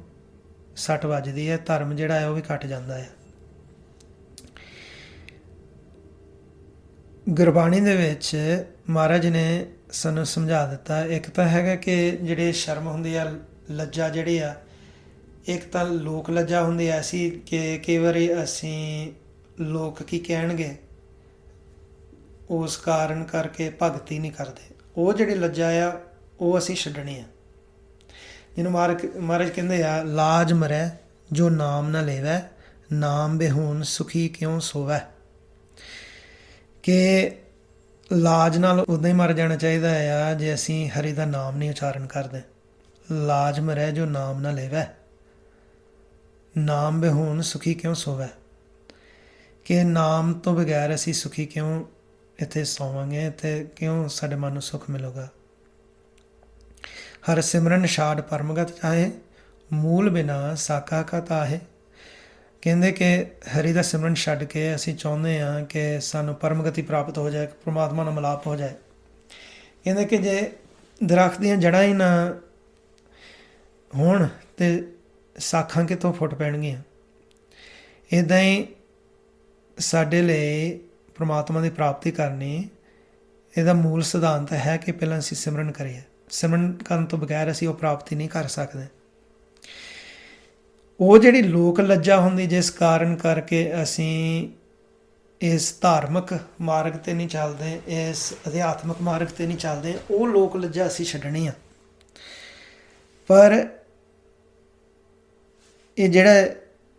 ਸੱਟ ਵੱਜਦੀ ਹੈ, ਧਰਮ ਜਿਹੜਾ ਹੈ ਉਹ ਵੀ ਘਟ ਜਾਂਦਾ ਹੈ। ਗੁਰਬਾਣੀ ਦੇ ਵਿੱਚ ਮਹਾਰਾਜ ਨੇ ਸਾਨੂੰ ਸਮਝਾ ਦਿੱਤਾ, ਇੱਕ ਤਾਂ ਹੈਗਾ ਕਿ ਜਿਹੜੇ ਸ਼ਰਮ ਹੁੰਦੀ ਆ, ਲੱਜਾ ਜਿਹੜੀ ਆ, ਇੱਕ ਤਾਂ ਲੋਕ ਲੱਜਾ ਹੁੰਦੀ ਐਸੀ ਕਿ ਕਈ ਵਾਰੀ ਅਸੀਂ ਲੋਕ ਕੀ ਕਹਿਣਗੇ ਉਸ ਕਾਰਨ ਕਰਕੇ ਭਗਤੀ ਨਹੀਂ ਕਰਦੇ। ਉਹ ਜਿਹੜੀ ਲੱਜਾ ਆ ਉਹ ਅਸੀਂ ਛੱਡਣੀ ਆ। ਜਿਹਨੂੰ ਮਹਾਰਾਜ ਕਹਿੰਦੇ ਆ, ਲਾਜ ਮਰੈ ਜੋ ਨਾਮ ਨਾ ਲੇਵੈ, ਨਾਮ ਬਿਹੂਨ ਸੁਖੀ ਕਿਉਂ ਸੋਵੈ। ਕਿ ਲਾਜ ਨਾਲ ਉਦਾਂ ਹੀ ਮਰ ਜਾਣਾ ਚਾਹੀਦਾ ਆ ਜੇ ਅਸੀਂ ਹਰੀ ਦਾ ਨਾਮ ਨਹੀਂ ਉਚਾਰਨ ਕਰਦੇ। ਲਾਜ ਮਰੈ ਜੋ ਨਾਮ ਨਾ ਲੇਵੈ, ਨਾਮ ਬਿਹੂਨ ਸੁਖੀ ਕਿਉਂ ਸੋਵੈ। ਕਿ ਨਾਮ ਤੋਂ ਬਗੈਰ ਅਸੀਂ ਸੁਖੀ ਕਿਉਂ ਇੱਥੇ ਸੋਵਾਂਗੇ, ਇੱਥੇ ਕਿਉਂ ਸਾਡੇ ਮਨ ਨੂੰ ਸੁੱਖ ਮਿਲੂਗਾ। ਹਰ ਸਿਮਰਨ ਛਾੜ ਪਰਮਗਤ ਚਾਹੇ, ਮੂਲ ਬਿਨਾ ਸਾਕਾ ਕਾ ਤਾਹੇ। ਕਹਿੰਦੇ ਕਿ ਹਰੀ ਦਾ ਸਿਮਰਨ ਛੱਡ ਕੇ ਅਸੀਂ ਚਾਹੁੰਦੇ ਹਾਂ ਕਿ ਸਾਨੂੰ ਪਰਮਗਤੀ ਪ੍ਰਾਪਤ ਹੋ ਜਾਏ, ਪ੍ਰਮਾਤਮਾ ਨਾਲ ਮਿਲਾਪ ਹੋ ਜਾਏ। ਕਹਿੰਦੇ ਕਿ ਜੇ ਦਰੱਖਤ ਦੀਆਂ ਜੜ੍ਹਾਂ ਹੀ ਨਾ ਹੋਣ ਤੇ ਸਾਖਾਂ ਕਿੱਥੋਂ ਫੁੱਟ ਪੈਣਗੀਆਂ। ਇੱਦਾਂ ਹੀ ਸਾਡੇ ਲਈ ਪ੍ਰਮਾਤਮਾ ਦੀ ਪ੍ਰਾਪਤੀ ਕਰਨੀ, ਇਹਦਾ ਮੂਲ ਸਿਧਾਂਤ ਹੈ ਕਿ ਪਹਿਲਾਂ ਅਸੀਂ ਸਿਮਰਨ ਕਰੀਏ। ਸਿਮਰਨ ਕਰਨ ਤੋਂ ਬਗੈਰ ਅਸੀਂ ਉਹ ਪ੍ਰਾਪਤੀ ਨਹੀਂ ਕਰ ਸਕਦੇ। ਉਹ ਜਿਹੜੀ ਲੋਕ ਲੱਜਾ ਹੁੰਦੀ, ਜਿਸ ਕਾਰਨ ਕਰਕੇ ਅਸੀਂ ਇਸ ਧਾਰਮਿਕ ਮਾਰਗ 'ਤੇ ਨਹੀਂ ਚੱਲਦੇ, ਇਸ ਅਧਿਆਤਮਿਕ ਮਾਰਗ 'ਤੇ ਨਹੀਂ ਚੱਲਦੇ, ਉਹ ਲੋਕ ਲੱਜਾ ਅਸੀਂ ਛੱਡਣੀ ਆ। ਪਰ ਇਹ ਜਿਹੜਾ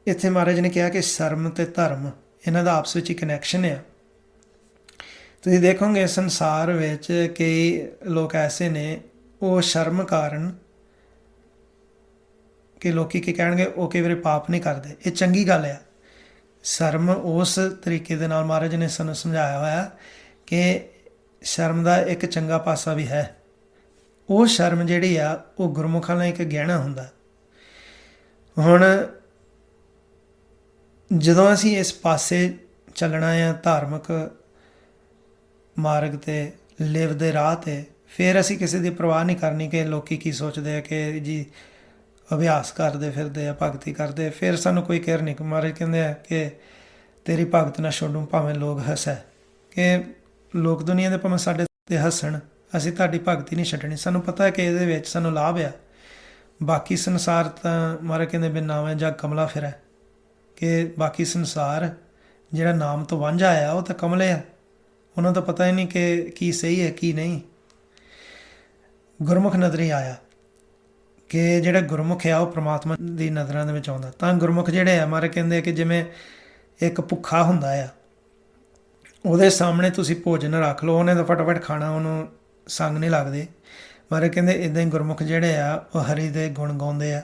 ਇੱਥੇ ਮਹਾਰਾਜ ਨੇ ਕਿਹਾ ਕਿ ਸ਼ਰਮ ਅਤੇ ਧਰਮ, ਇਹਨਾਂ ਦਾ ਆਪਸ ਵਿੱਚ ਹੀ ਕਨੈਕਸ਼ਨ ਆ। ਤੁਸੀਂ ਦੇਖੋਗੇ ਸੰਸਾਰ ਵਿੱਚ ਕਈ ਲੋਕ ਐਸੇ ਨੇ, ਉਹ ਸ਼ਰਮ ਕਾਰਨ ਕਿ ਲੋਕੀ ਕੀ ਕਹਿਣਗੇ, ਉਹ ਕਈ ਵਾਰੀ ਪਾਪ ਨਹੀਂ ਕਰਦੇ। ਇਹ ਚੰਗੀ ਗੱਲ ਆ। ਸ਼ਰਮ ਉਸ ਤਰੀਕੇ ਦੇ ਨਾਲ ਮਹਾਰਾਜ ਨੇ ਸਾਨੂੰ ਸਮਝਾਇਆ ਹੋਇਆ ਕਿ ਸ਼ਰਮ ਦਾ ਇੱਕ ਚੰਗਾ ਪਾਸਾ ਵੀ ਹੈ। ਉਹ ਸ਼ਰਮ ਜਿਹੜੀ ਆ ਉਹ ਗੁਰਮੁਖਾਂ ਲਈ ਇੱਕ ਗਹਿਣਾ ਹੁੰਦਾ। ਹੁਣ ਜਦੋਂ ਅਸੀਂ ਇਸ ਪਾਸੇ ਚੱਲਣਾ ਆ, ਧਾਰਮਿਕ ਮਾਰਗ 'ਤੇ, ਲਿਵ ਦੇ ਰਾਹ 'ਤੇ, ਫਿਰ ਅਸੀਂ ਕਿਸੇ ਦੀ ਪਰਵਾਹ ਨਹੀਂ ਕਰਨੀ ਕਿ ਲੋਕੀ ਕੀ ਸੋਚਦੇ ਆ, ਕਿ ਜੀ ਅਭਿਆਸ ਕਰਦੇ ਫਿਰਦੇ ਆ, ਭਗਤੀ ਕਰਦੇ, ਫਿਰ ਸਾਨੂੰ ਕੋਈ ਕੇਅਰ ਨਹੀਂ। ਮਹਾਰਾਜ ਕਹਿੰਦੇ ਆ ਕਿ ਤੇਰੀ ਭਗਤ ਨਾ ਛੋਡੂ ਭਾਵੇਂ ਲੋਕ ਹੱਸੈ। ਕਿ ਲੋਕ ਦੁਨੀਆ ਦੇ ਭਾਵੇਂ ਸਾਡੇ 'ਤੇ ਹੱਸਣ, ਅਸੀਂ ਤੁਹਾਡੀ ਭਗਤੀ ਨਹੀਂ ਛੱਡਣੀ। ਸਾਨੂੰ ਪਤਾ ਹੈ ਕਿ ਇਹਦੇ ਵਿੱਚ ਸਾਨੂੰ ਲਾਭ ਆ। ਬਾਕੀ ਸੰਸਾਰ ਤਾਂ ਮਹਾਰਾਜ ਕਹਿੰਦੇ ਬਿਨ ਨਾਵੇਂ ਜਗ ਕਮਲਾ ਫਿਰੈ। ਕਿ ਬਾਕੀ ਸੰਸਾਰ ਜਿਹੜਾ ਨਾਮ ਤੋਂ ਵਾਂਝਾ ਆ ਉਹ ਤਾਂ ਕਮਲੇ ਆ, ਉਹਨਾਂ ਦਾ ਪਤਾ ਹੀ ਨਹੀਂ ਕਿ ਕੀ ਸਹੀ ਹੈ ਕੀ ਨਹੀਂ। ਗੁਰਮੁਖ ਨਜ਼ਰੀ ਆਇਆ ਕਿ ਜਿਹੜਾ ਗੁਰਮੁਖ ਆ ਉਹ ਪ੍ਰਮਾਤਮਾ ਦੀ ਨਜ਼ਰਾਂ ਦੇ ਵਿੱਚ ਆਉਂਦਾ। ਤਾਂ ਗੁਰਮੁਖ ਜਿਹੜੇ ਆ, ਮਹਾਰਾਜ ਕਹਿੰਦੇ ਕਿ ਜਿਵੇਂ ਇੱਕ ਭੁੱਖਾ ਹੁੰਦਾ ਆ, ਉਹਦੇ ਸਾਹਮਣੇ ਤੁਸੀਂ ਭੋਜਨ ਰੱਖ ਲਓ, ਉਹਨੇ ਤਾਂ ਫਟਾਫਟ ਖਾਣਾ, ਉਹਨੂੰ ਸੰਗ ਨਹੀਂ ਲੱਗਦੇ। ਮਹਾਰਾਜ ਕਹਿੰਦੇ ਇੱਦਾਂ ਹੀ ਗੁਰਮੁਖ ਜਿਹੜੇ ਆ ਉਹ ਹਰੀ ਦੇ ਗੁਣ ਗਾਉਂਦੇ ਆ,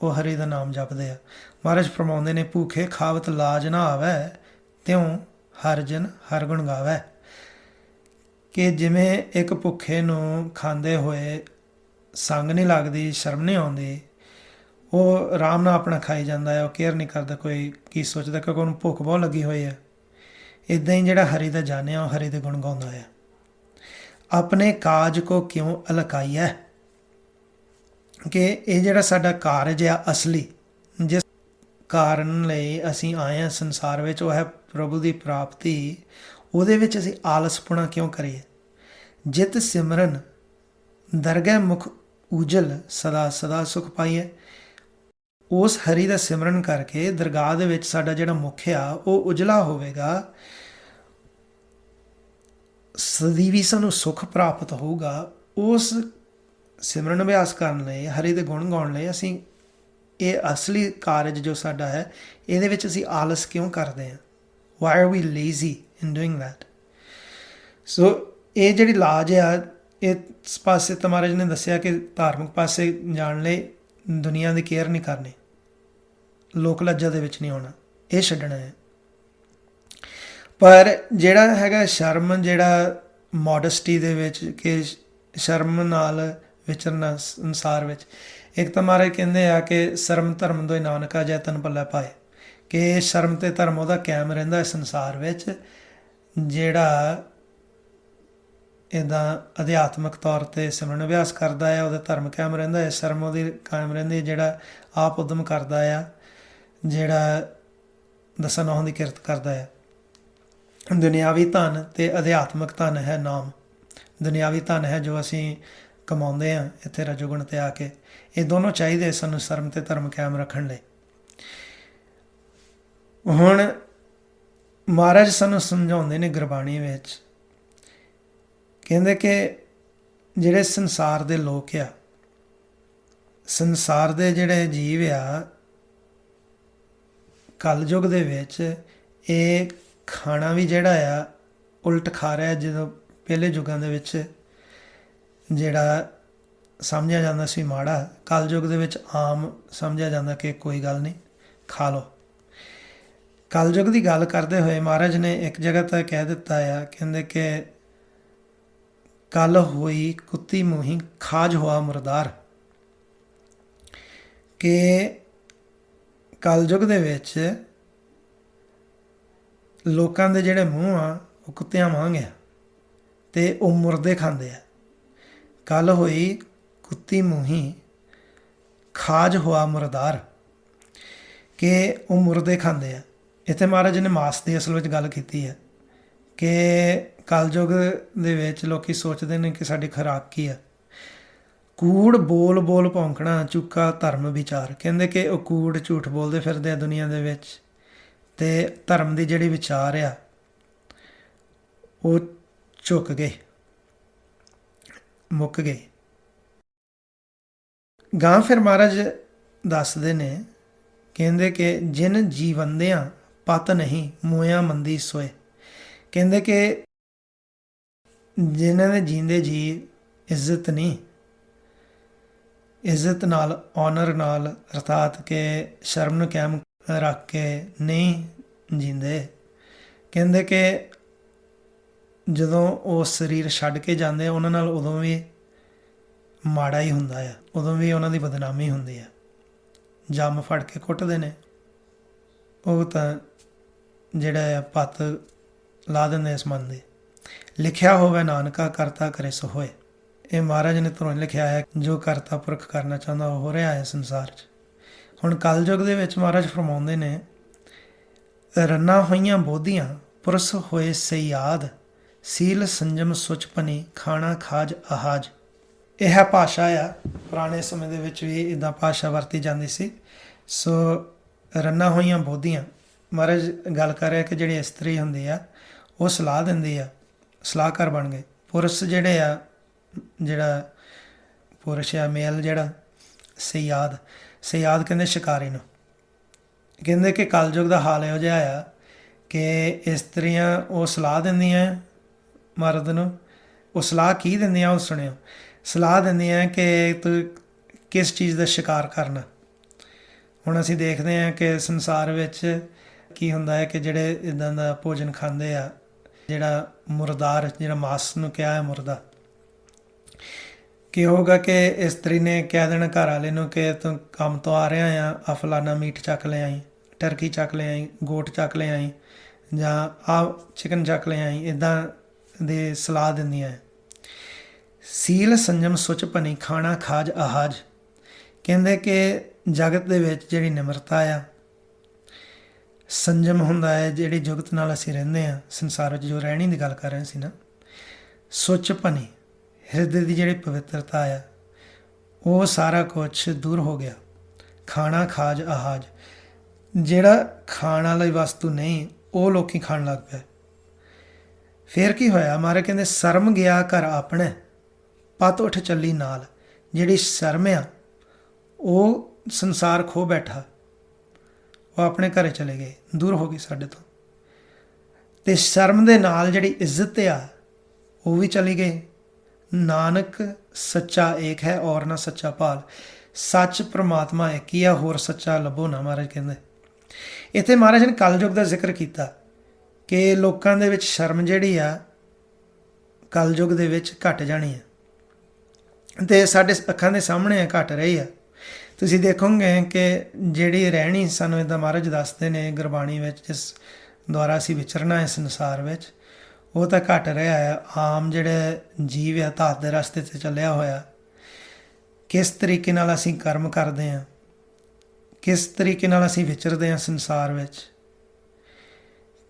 ਉਹ ਹਰੀ ਦਾ ਨਾਮ ਜਪਦੇ ਆ। ਮਹਾਰਾਜ ਫਰਮਾਉਂਦੇ ਨੇ, ਭੂਖੇ ਖਾਵਤ ਲਾਜ ਨਾ ਆਵੈ, ਤਿਉਂ ਹਰ ਜਨ ਹਰ ਗੁਣ ਗਾਵੈ। ਕਿ ਜਿਵੇਂ ਇੱਕ ਭੁੱਖੇ ਨੂੰ ਖਾਂਦੇ ਹੋਏ ਸੰਗ ਨਹੀਂ ਲੱਗਦੀ, ਸ਼ਰਮ ਨਹੀਂ ਆਉਂਦੀ, ਉਹ ਆਰਾਮ ਨਾਲ ਆਪਣਾ ਖਾਈ ਜਾਂਦਾ ਹੈ, ਉਹ ਕੇਅਰ ਨਹੀਂ ਕਰਦਾ ਕੋਈ ਕੀ ਸੋਚਦਾ, ਕਿਉਂਕਿ ਉਹਨੂੰ ਭੁੱਖ ਬਹੁਤ ਲੱਗੀ ਹੋਈ ਹੈ। ਇੱਦਾਂ ਹੀ ਜਿਹੜਾ ਹਰੀ ਦਾ ਜਾਣਿਆ ਉਹ ਹਰੀ ਦੇ ਗੁਣ ਗਾਉਂਦਾ ਹੈ। ਆਪਣੇ ਕਾਜ ਕੋ ਕਿਉਂ ਅਲਕਾਈਐ। ਕਿ ਇਹ ਜਿਹੜਾ ਸਾਡਾ ਕਾਰਜ ਆ ਅਸਲੀ, ਜਿਸ ਕਾਰਨ ਲਈ ਅਸੀਂ ਆਏ ਹਾਂ ਸੰਸਾਰ ਵਿੱਚ, ਉਹ ਹੈ ਪ੍ਰਭੂ ਦੀ ਪ੍ਰਾਪਤੀ। ਉਹਦੇ ਵਿੱਚ ਅਸੀਂ ਆਲਸਪੁਣਾ ਕਿਉਂ ਕਰੀਏ। ਜਿਤ ਸਿਮਰਨ ਦਰਗਹਿ ਮੁਖ ਉਜਲ, ਸਦਾ ਸਦਾ ਸੁਖ ਪਾਈਏ। ਉਸ ਹਰੀ ਦਾ ਸਿਮਰਨ ਕਰਕੇ ਦਰਗਾਹ ਦੇ ਵਿੱਚ ਸਾਡਾ ਜਿਹੜਾ ਮੁਖ ਆ ਉਹ ਉਜਲਾ ਹੋਵੇਗਾ, ਸਦੀਵੀ ਸਾਨੂੰ ਸੁੱਖ ਪ੍ਰਾਪਤ ਹੋਊਗਾ। ਉਸ ਸਿਮਰਨ ਅਭਿਆਸ ਕਰਨ ਲਈ, ਹਰੀ ਦੇ ਗੁਣ ਗਾਉਣ ਲਈ ਅਸੀਂ ਇਹ ਅਸਲੀ ਕਾਰਜ ਜੋ ਸਾਡਾ ਹੈ, ਇਹਦੇ ਵਿੱਚ ਅਸੀਂ ਆਲਸ ਕਿਉਂ ਕਰਦੇ ਹਾਂ? Why are we lazy in doing that? So ਇਹ ਜਿਹੜੀ ਲਾਜ ਆ, ਇਸ ਪਾਸੇ ਤਾਂ ਮਹਾਰਾਜ ਨੇ ਦੱਸਿਆ ਕਿ ਧਾਰਮਿਕ ਪਾਸੇ ਜਾਣ ਲਈ ਦੁਨੀਆ ਦੀ ਕੇਅਰ ਨਹੀਂ ਕਰਨੀ, ਲੋਕ ਲੱਜਾ ਦੇ ਵਿੱਚ ਨਹੀਂ ਆਉਣਾ, ਇਹ ਛੱਡਣਾ ਹੈ। ਪਰ ਜਿਹੜਾ ਹੈਗਾ ਸ਼ਰਮ, ਜਿਹੜਾ ਮੋਡਸਟੀ ਦੇ ਵਿੱਚ, ਕਿ ਸ਼ਰਮ ਨਾਲ ਵਿਚਰਨਾ ਸੰਸਾਰ ਵਿੱਚ, ਇੱਕ ਤਾਂ ਮਹਾਰਾਜ ਕਹਿੰਦੇ ਆ ਕਿ ਸ਼ਰਮ ਧਰਮ ਦੋਇ ਨਾਨਕਾ ਜੈ ਤਨ ਪੱਲੇ ਪਾਏ, ਕਿ ਸ਼ਰਮ ਅਤੇ ਧਰਮ ਉਹਦਾ ਕਾਇਮ ਰਹਿੰਦਾ ਹੈ ਸੰਸਾਰ ਵਿੱਚ ਜਿਹੜਾ ਇੱਦਾਂ ਅਧਿਆਤਮਿਕ ਤੌਰ 'ਤੇ ਸਿਮਰਨ ਅਭਿਆਸ ਕਰਦਾ ਹੈ, ਉਹਦਾ ਧਰਮ ਕਾਇਮ ਰਹਿੰਦਾ ਹੈ। ਸ਼ਰਮ ਉਹਦੀ ਕਾਇਮ ਰਹਿੰਦੀ, ਜਿਹੜਾ ਆਪ ਉਦਮ ਕਰਦਾ ਆ, ਜਿਹੜਾ ਦਸਾਂ ਨਹੁੰਆਂ ਦੀ ਕਿਰਤ ਕਰਦਾ ਹੈ। ਦੁਨਿਆਵੀ ਧਨ ਅਤੇ ਅਧਿਆਤਮਿਕ ਧਨ ਹੈ ਨਾਮ। ਦੁਨਿਆਵੀ ਧਨ ਹੈ ਜੋ ਅਸੀਂ ਕਮਾਉਂਦੇ ਹਾਂ ਇੱਥੇ ਰਜੋਗੁਣ 'ਤੇ ਆ ਕੇ, ਇਹ ਦੋਨੋਂ ਚਾਹੀਦੇ ਸਾਨੂੰ ਸ਼ਰਮ ਅਤੇ ਧਰਮ ਕਾਇਮ ਰੱਖਣ ਲਈ। ਹੁਣ ਮਹਾਰਾਜ ਸਾਨੂੰ ਸਮਝਾਉਂਦੇ ਨੇ ਗੁਰਬਾਣੀ ਵਿੱਚ, ਕਹਿੰਦੇ ਕਿ ਜਿਹੜੇ ਸੰਸਾਰ ਦੇ ਲੋਕ ਆ, ਸੰਸਾਰ ਦੇ ਜਿਹੜੇ ਜੀਵ ਆ, ਕਲਯੁਗ ਦੇ ਵਿੱਚ ਇਹ ਖਾਣਾ ਵੀ ਜਿਹੜਾ ਆ ਉਲਟ ਖਾ ਰਿਹਾ। ਜਦੋਂ ਪਹਿਲੇ ਯੁੱਗਾਂ ਦੇ ਵਿੱਚ ਜਿਹੜਾ ਸਮਝਿਆ ਜਾਂਦਾ ਸੀ ਮਾੜਾ, ਕਲਯੁਗ ਦੇ ਵਿੱਚ ਆਮ ਸਮਝਿਆ ਜਾਂਦਾ ਕਿ ਕੋਈ ਗੱਲ ਨਹੀਂ, ਖਾ ਲਓ। ਕਲਯੁਗ ਦੀ ਗੱਲ ਕਰਦੇ ਹੋਏ ਮਹਾਰਾਜ ਨੇ ਇੱਕ ਜਗ੍ਹਾ ਤਾਂ ਕਹਿ ਦਿੱਤਾ ਆ, ਕਹਿੰਦੇ ਕਿ ਕੱਲ ਹੋਈ ਕੁੱਤੀ ਮੂੰਹੀ ਖਾਜ ਹੋਆ ਮੁਰਦਾਰ, ਕਿ ਕਲਯੁਗ ਦੇ ਵਿੱਚ ਲੋਕਾਂ ਦੇ ਜਿਹੜੇ ਮੂੰਹ ਆ ਉਹ ਕੁੱਤਿਆਂ ਵਾਂਗ ਆ ਅਤੇ ਉਹ ਮੁਰਦੇ ਖਾਂਦੇ ਆ। ਕੱਲ ਹੋਈ ਕੁੱਤੀ ਮੂੰਹੀ ਖਾਜ ਹੋਆ ਮੁਰਦਾਰ, ਕਿ ਉਹ ਮੁਰਦੇ ਖਾਂਦੇ ਆ। ਇੱਥੇ ਮਹਾਰਾਜ ਨੇ ਮਾਸ ਦੀ ਅਸਲ ਵਿੱਚ ਗੱਲ ਕੀਤੀ ਹੈ ਕਿ ਕਲਯੁਗ ਦੇ ਵਿੱਚ ਲੋਕ ਸੋਚਦੇ ਨੇ ਕਿ ਸਾਡੀ ਖੁਰਾਕ ਕੀ ਆ। ਕੂੜ ਬੋਲ ਬੋਲ ਭੌਂਕਣਾ ਚੁੱਕਾ ਧਰਮ ਵਿਚਾਰ, ਕਹਿੰਦੇ ਕਿ ਉਹ ਕੂੜ ਝੂਠ ਬੋਲਦੇ ਫਿਰਦੇ ਆ ਦੁਨੀਆ ਦੇ ਵਿੱਚ, ਅਤੇ ਧਰਮ ਦੀ ਜਿਹੜੀ ਵਿਚਾਰ ਆ ਉਹ ਝੁਕ ਗਏ, ਮੁੱਕ ਗਏ। ਗਾਂ ਫਿਰ ਮਹਾਰਾਜ ਦੱਸਦੇ ਨੇ, ਕਹਿੰਦੇ ਕਿ ਜਿਨ ਜੀਵੰਦਿਆਂ ਪਤ ਨਹੀਂ ਮੋਇਆ ਮੰਦੀ ਸੋਏ, ਕਹਿੰਦੇ ਕਿ ਜਿਨ੍ਹਾਂ ਦੇ ਜੀਂਦੇ ਜੀ ਇੱਜ਼ਤ ਨਹੀਂ, ਇੱਜ਼ਤ ਨਾਲ, ਔਨਰ ਨਾਲ, ਅਰਥਾਤ ਕਿ ਸ਼ਰਮ ਨੂੰ ਕਾਇਮ ਰੱਖ ਕੇ ਨਹੀਂ ਜੀਂਦੇ, ਕਹਿੰਦੇ ਕਿ ਜਦੋਂ ਉਹ ਸਰੀਰ ਛੱਡ ਕੇ ਜਾਂਦੇ ਆ ਉਹਨਾਂ ਨਾਲ ਉਦੋਂ ਵੀ ਮਾੜਾ ਹੀ ਹੁੰਦਾ ਆ, ਉਦੋਂ ਵੀ ਉਹਨਾਂ ਦੀ ਬਦਨਾਮੀ ਹੁੰਦੀ ਆ। ਜੰਮ ਫੜ ਕੇ ਕੁੱਟਦੇ ਨੇ, ਉਹ ਤਾਂ ਜਿਹੜਾ ਪੱਤ ਲਾ ਦਿੰਦੇ ਇਸ ਮਨ ਦੇ। ਲਿਖਿਆ ਹੋਵੇ ਨਾਨਕਾ ਕਰਤਾ ਕਰੇ ਸੋ ਹੋਏ, ਇਹ ਮਹਾਰਾਜ ਨੇ ਧਰੋਂ ਲਿਖਿਆ ਹੈ, ਜੋ ਕਰਤਾ ਪੁਰਖ ਕਰਨਾ ਚਾਹੁੰਦਾ ਉਹ ਹੋ ਰਿਹਾ ਹੈ ਸੰਸਾਰ 'ਚ। ਹੁਣ ਕਲਯੁਗ ਦੇ ਵਿੱਚ ਮਹਾਰਾਜ ਫਰਮਾਉਂਦੇ ਨੇ, ਰੰਨਾਂ ਹੋਈਆਂ ਬੋਧੀਆਂ ਪੁਰਸ ਹੋਏ ਸਯਾਦ, ਸੀਲ ਸੰਜਮ ਸੁਚਪਨੀ ਖਾਣਾ ਖਾਜ ਆਹਾਜ। ਇਹ ਹੈ ਭਾਸ਼ਾ ਆ, ਪੁਰਾਣੇ ਸਮੇਂ ਦੇ ਵਿੱਚ ਵੀ ਇੱਦਾਂ ਭਾਸ਼ਾ ਵਰਤੀ ਜਾਂਦੀ ਸੀ। ਸੋ ਰੰਨਾਂ ਹੋਈਆਂ ਬੋਧੀਆਂ, ਮਹਾਰਾਜ ਗੱਲ ਕਰ ਰਿਹਾ ਕਿ ਜਿਹੜੀ ਇਸਤਰੀ ਹੁੰਦੀ ਆ ਉਹ ਸਲਾਹ ਦਿੰਦੀ ਆ, ਸਲਾਹਕਾਰ ਬਣ ਗਏ। ਪੁਰਸ਼ ਜਿਹੜੇ ਆ, ਜਿਹੜਾ ਪੁਰਸ਼ ਆ ਮੇਲ, ਜਿਹੜਾ ਸਯਾਦ, ਸਯਾਦ ਕਹਿੰਦੇ ਸ਼ਿਕਾਰੀ ਨੂੰ। ਕਹਿੰਦੇ ਕਿ ਕਲਯੁਗ ਦਾ ਹਾਲ ਇਹੋ ਜਿਹਾ ਆ ਕਿ ਇਸਤਰੀਆਂ ਉਹ ਸਲਾਹ ਦਿੰਦੀਆਂ ਮਰਦ ਨੂੰ। ਉਹ ਸਲਾਹ ਕੀ ਦਿੰਦੀਆਂ ਉਹ ਸੁਣਿਓ। ਸਲਾਹ ਦਿੰਦੀਆਂ ਕਿ ਤੂੰ ਕਿਸ ਚੀਜ਼ ਦਾ ਸ਼ਿਕਾਰ ਕਰਨਾ। ਹੁਣ ਅਸੀਂ ਦੇਖਦੇ ਹਾਂ ਕਿ ਸੰਸਾਰ ਵਿੱਚ ਕੀ ਹੁੰਦਾ ਹੈ ਕਿ ਜਿਹੜੇ ਇੱਦਾਂ ਦਾ ਭੋਜਨ ਖਾਂਦੇ ਆ, ਜਿਹੜਾ ਮੁਰਦਾਰ, ਜਿਹੜਾ ਮਾਸ ਨੂੰ ਕਿਹਾ ਹੈ ਮੁਰਦਾ, ਕੀ ਹੋਊਗਾ ਕਿ ਇਸਤਰੀ ਨੇ ਕਹਿ ਦੇਣਾ ਘਰ ਵਾਲੇ ਨੂੰ ਕਿ ਤੂੰ ਕੰਮ ਤੋਂ ਆ ਰਿਹਾ ਆ ਫਲਾਨਾ ਮੀਟ ਚੱਕ ਲੈ ਆਈ, ਟਰਕੀ ਚੱਕ ਲੈ ਆਈ, ਗੋਟ ਚੱਕ ਲੈ ਆਈ, ਜਾਂ ਆਹ ਚਿਕਨ ਚੱਕ ਲੈ ਆਈ, ਇੱਦਾਂ ਦੇ ਸਲਾਹ ਦਿੰਦੀਆਂ। ਸੀਲ ਸੰਜਮ ਸੁਚ ਭਨੀ ਖਾਣਾ ਖਾਜ ਆਹਾਜ, ਕਹਿੰਦੇ ਕਿ ਜਗਤ ਦੇ ਵਿੱਚ ਜਿਹੜੀ ਨਿਮਰਤਾ ਆ, ਸੰਜਮ ਹੁੰਦਾ ਹੈ, ਜਿਹੜੀ ਜੁਗਤ ਨਾਲ ਅਸੀਂ ਰਹਿੰਦੇ ਹਾਂ ਸੰਸਾਰ ਵਿੱਚ, ਜੋ ਰਹਿਣੀ ਦੀ ਗੱਲ ਕਰ ਰਹੇ ਸੀ ਨਾ। ਸੁਚ ਭਨੀ, ਹਿਰਦੇ ਦੀ ਜਿਹੜੀ ਪਵਿੱਤਰਤਾ ਆ, ਉਹ ਸਾਰਾ ਕੁਛ ਦੂਰ ਹੋ ਗਿਆ। ਖਾਣਾ ਖਾਜ ਆਹਾਜ, ਜਿਹੜਾ ਖਾਣ ਵਾਲੀ ਵਸਤੂ ਨਹੀਂ ਉਹ ਲੋਕੀ ਖਾਣ ਲੱਗ ਪਏ। ਫਿਰ ਕੀ ਹੋਇਆ? ਮਾਰੇ ਕਹਿੰਦੇ ਸ਼ਰਮ ਗਿਆ ਘਰ ਆਪਣੇ, ਪਤ ਉੱਠ ਚੱਲੀ ਨਾਲ। ਜਿਹੜੀ ਸ਼ਰਮ ਆ ਉਹ ਸੰਸਾਰ ਖੋ ਬੈਠਾ, ਉਹ ਆਪਣੇ ਘਰੇ ਚਲੇ ਗਏ, ਦੂਰ ਹੋ ਗਏ ਸਾਡੇ ਤੋਂ। ਤੇ ਸ਼ਰਮ ਦੇ ਨਾਲ ਜਿਹੜੀ ਇੱਜ਼ਤ ਆ ਉਹ ਵੀ ਚਲੀ ਗਈ। ਨਾਨਕ ਸੱਚਾ ਏਕ ਹੈ ਔਰ ਨਾ ਸੱਚਾ ਭਾਲ, ਸੱਚ ਪ੍ਰਮਾਤਮਾ ਇੱਕ ਹੀ ਆ, ਹੋਰ ਸੱਚਾ ਲੱਭੋ ਨਾ, ਮਹਾਰਾਜ ਕਹਿੰਦੇ। ਇੱਥੇ ਮਹਾਰਾਜ ਨੇ ਕਲਯੁਗ ਦਾ ਜ਼ਿਕਰ ਕੀਤਾ ਕਿ ਲੋਕਾਂ ਦੇ ਵਿੱਚ ਸ਼ਰਮ ਜਿਹੜੀ ਆ ਕਲਯੁਗ ਦੇ ਵਿੱਚ ਘਟ ਜਾਣੀ ਆ, ਤੇ ਸਾਡੇ ਅੱਖਾਂ ਦੇ ਸਾਹਮਣੇ ਆ ਘਟ ਰਹੀ ਆ। ਤੁਸੀਂ ਦੇਖੋਗੇ ਕਿ ਜਿਹੜੀ ਰਹਿਣੀ ਸਾਨੂੰ ਇੱਦਾਂ ਮਹਾਰਾਜ ਦੱਸਦੇ ਨੇ ਗੁਰਬਾਣੀ ਵਿੱਚ, ਜਿਸ ਦੁਆਰਾ ਅਸੀਂ ਵਿਚਰਨਾ ਹੈ ਸੰਸਾਰ ਵਿੱਚ, ਉਹ ਤਾਂ ਘਟ ਰਿਹਾ ਆ। ਆਮ ਜਿਹੜੇ ਜੀਵ ਆ ਧਾਤ ਦੇ ਰਸਤੇ 'ਤੇ ਚੱਲਿਆ ਹੋਇਆ, ਕਿਸ ਤਰੀਕੇ ਨਾਲ ਅਸੀਂ ਕਰਮ ਕਰਦੇ ਹਾਂ, ਕਿਸ ਤਰੀਕੇ ਨਾਲ ਅਸੀਂ ਵਿਚਰਦੇ ਹਾਂ ਸੰਸਾਰ ਵਿੱਚ,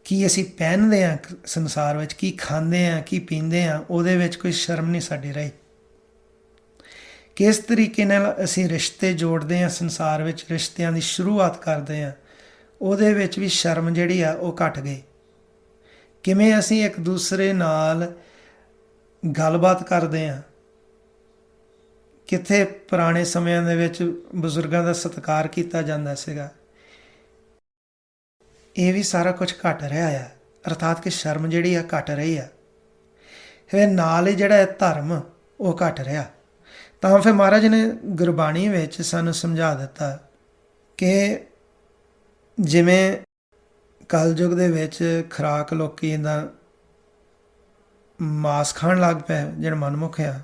ਕੀ ਅਸੀਂ ਪਹਿਨਦੇ ਹਾਂ ਸੰਸਾਰ ਵਿੱਚ, ਕੀ ਖਾਂਦੇ ਹਾਂ, ਕੀ ਪੀਂਦੇ ਹਾਂ, ਉਹਦੇ ਵਿੱਚ ਕੋਈ ਸ਼ਰਮ ਨਹੀਂ ਸਾਡੀ ਰਹੀ। ਕਿਸ ਤਰੀਕੇ ਨਾਲ ਅਸੀਂ ਰਿਸ਼ਤੇ ਜੋੜਦੇ ਹਾਂ ਸੰਸਾਰ ਵਿੱਚ, ਰਿਸ਼ਤਿਆਂ ਦੀ ਸ਼ੁਰੂਆਤ ਕਰਦੇ ਹਾਂ, ਉਹਦੇ ਵਿੱਚ ਵੀ ਸ਼ਰਮ ਜਿਹੜੀ ਆ ਉਹ ਘਟ ਗਈ। ਕਿਵੇਂ ਅਸੀਂ ਇੱਕ ਦੂਸਰੇ ਨਾਲ ਗੱਲਬਾਤ ਕਰਦੇ ਹਾਂ, ਕਿੱਥੇ ਪੁਰਾਣੇ ਸਮਿਆਂ ਦੇ ਵਿੱਚ ਬਜ਼ੁਰਗਾਂ ਦਾ ਸਤਿਕਾਰ ਕੀਤਾ ਜਾਂਦਾ ਸੀਗਾ, ਇਹ ਵੀ ਸਾਰਾ ਕੁਝ ਘਟ ਰਿਹਾ ਆ। ਅਰਥਾਤ ਕਿ ਸ਼ਰਮ ਜਿਹੜੀ ਆ ਘਟ ਰਹੀ ਆ। ਫਿਰ ਨਾਲ ਹੀ ਜਿਹੜਾ ਹੈ ਧਰਮ ਉਹ ਘਟ ਰਿਹਾ। ਤਾਂ ਫਿਰ ਮਹਾਰਾਜ ਨੇ ਗੁਰਬਾਣੀ ਵਿੱਚ ਸਾਨੂੰ ਸਮਝਾ ਦਿੱਤਾ ਕਿ ਜਿਵੇਂ ਕਲਯੁਗ ਦੇ ਵਿੱਚ ਖੁਰਾਕ ਲੋਕੀ ਇੱਦਾਂ ਮਾਸ ਖਾਣ ਲੱਗ ਪਏ, ਜਿਹੜਾ ਮਨਮੁਖ ਆ,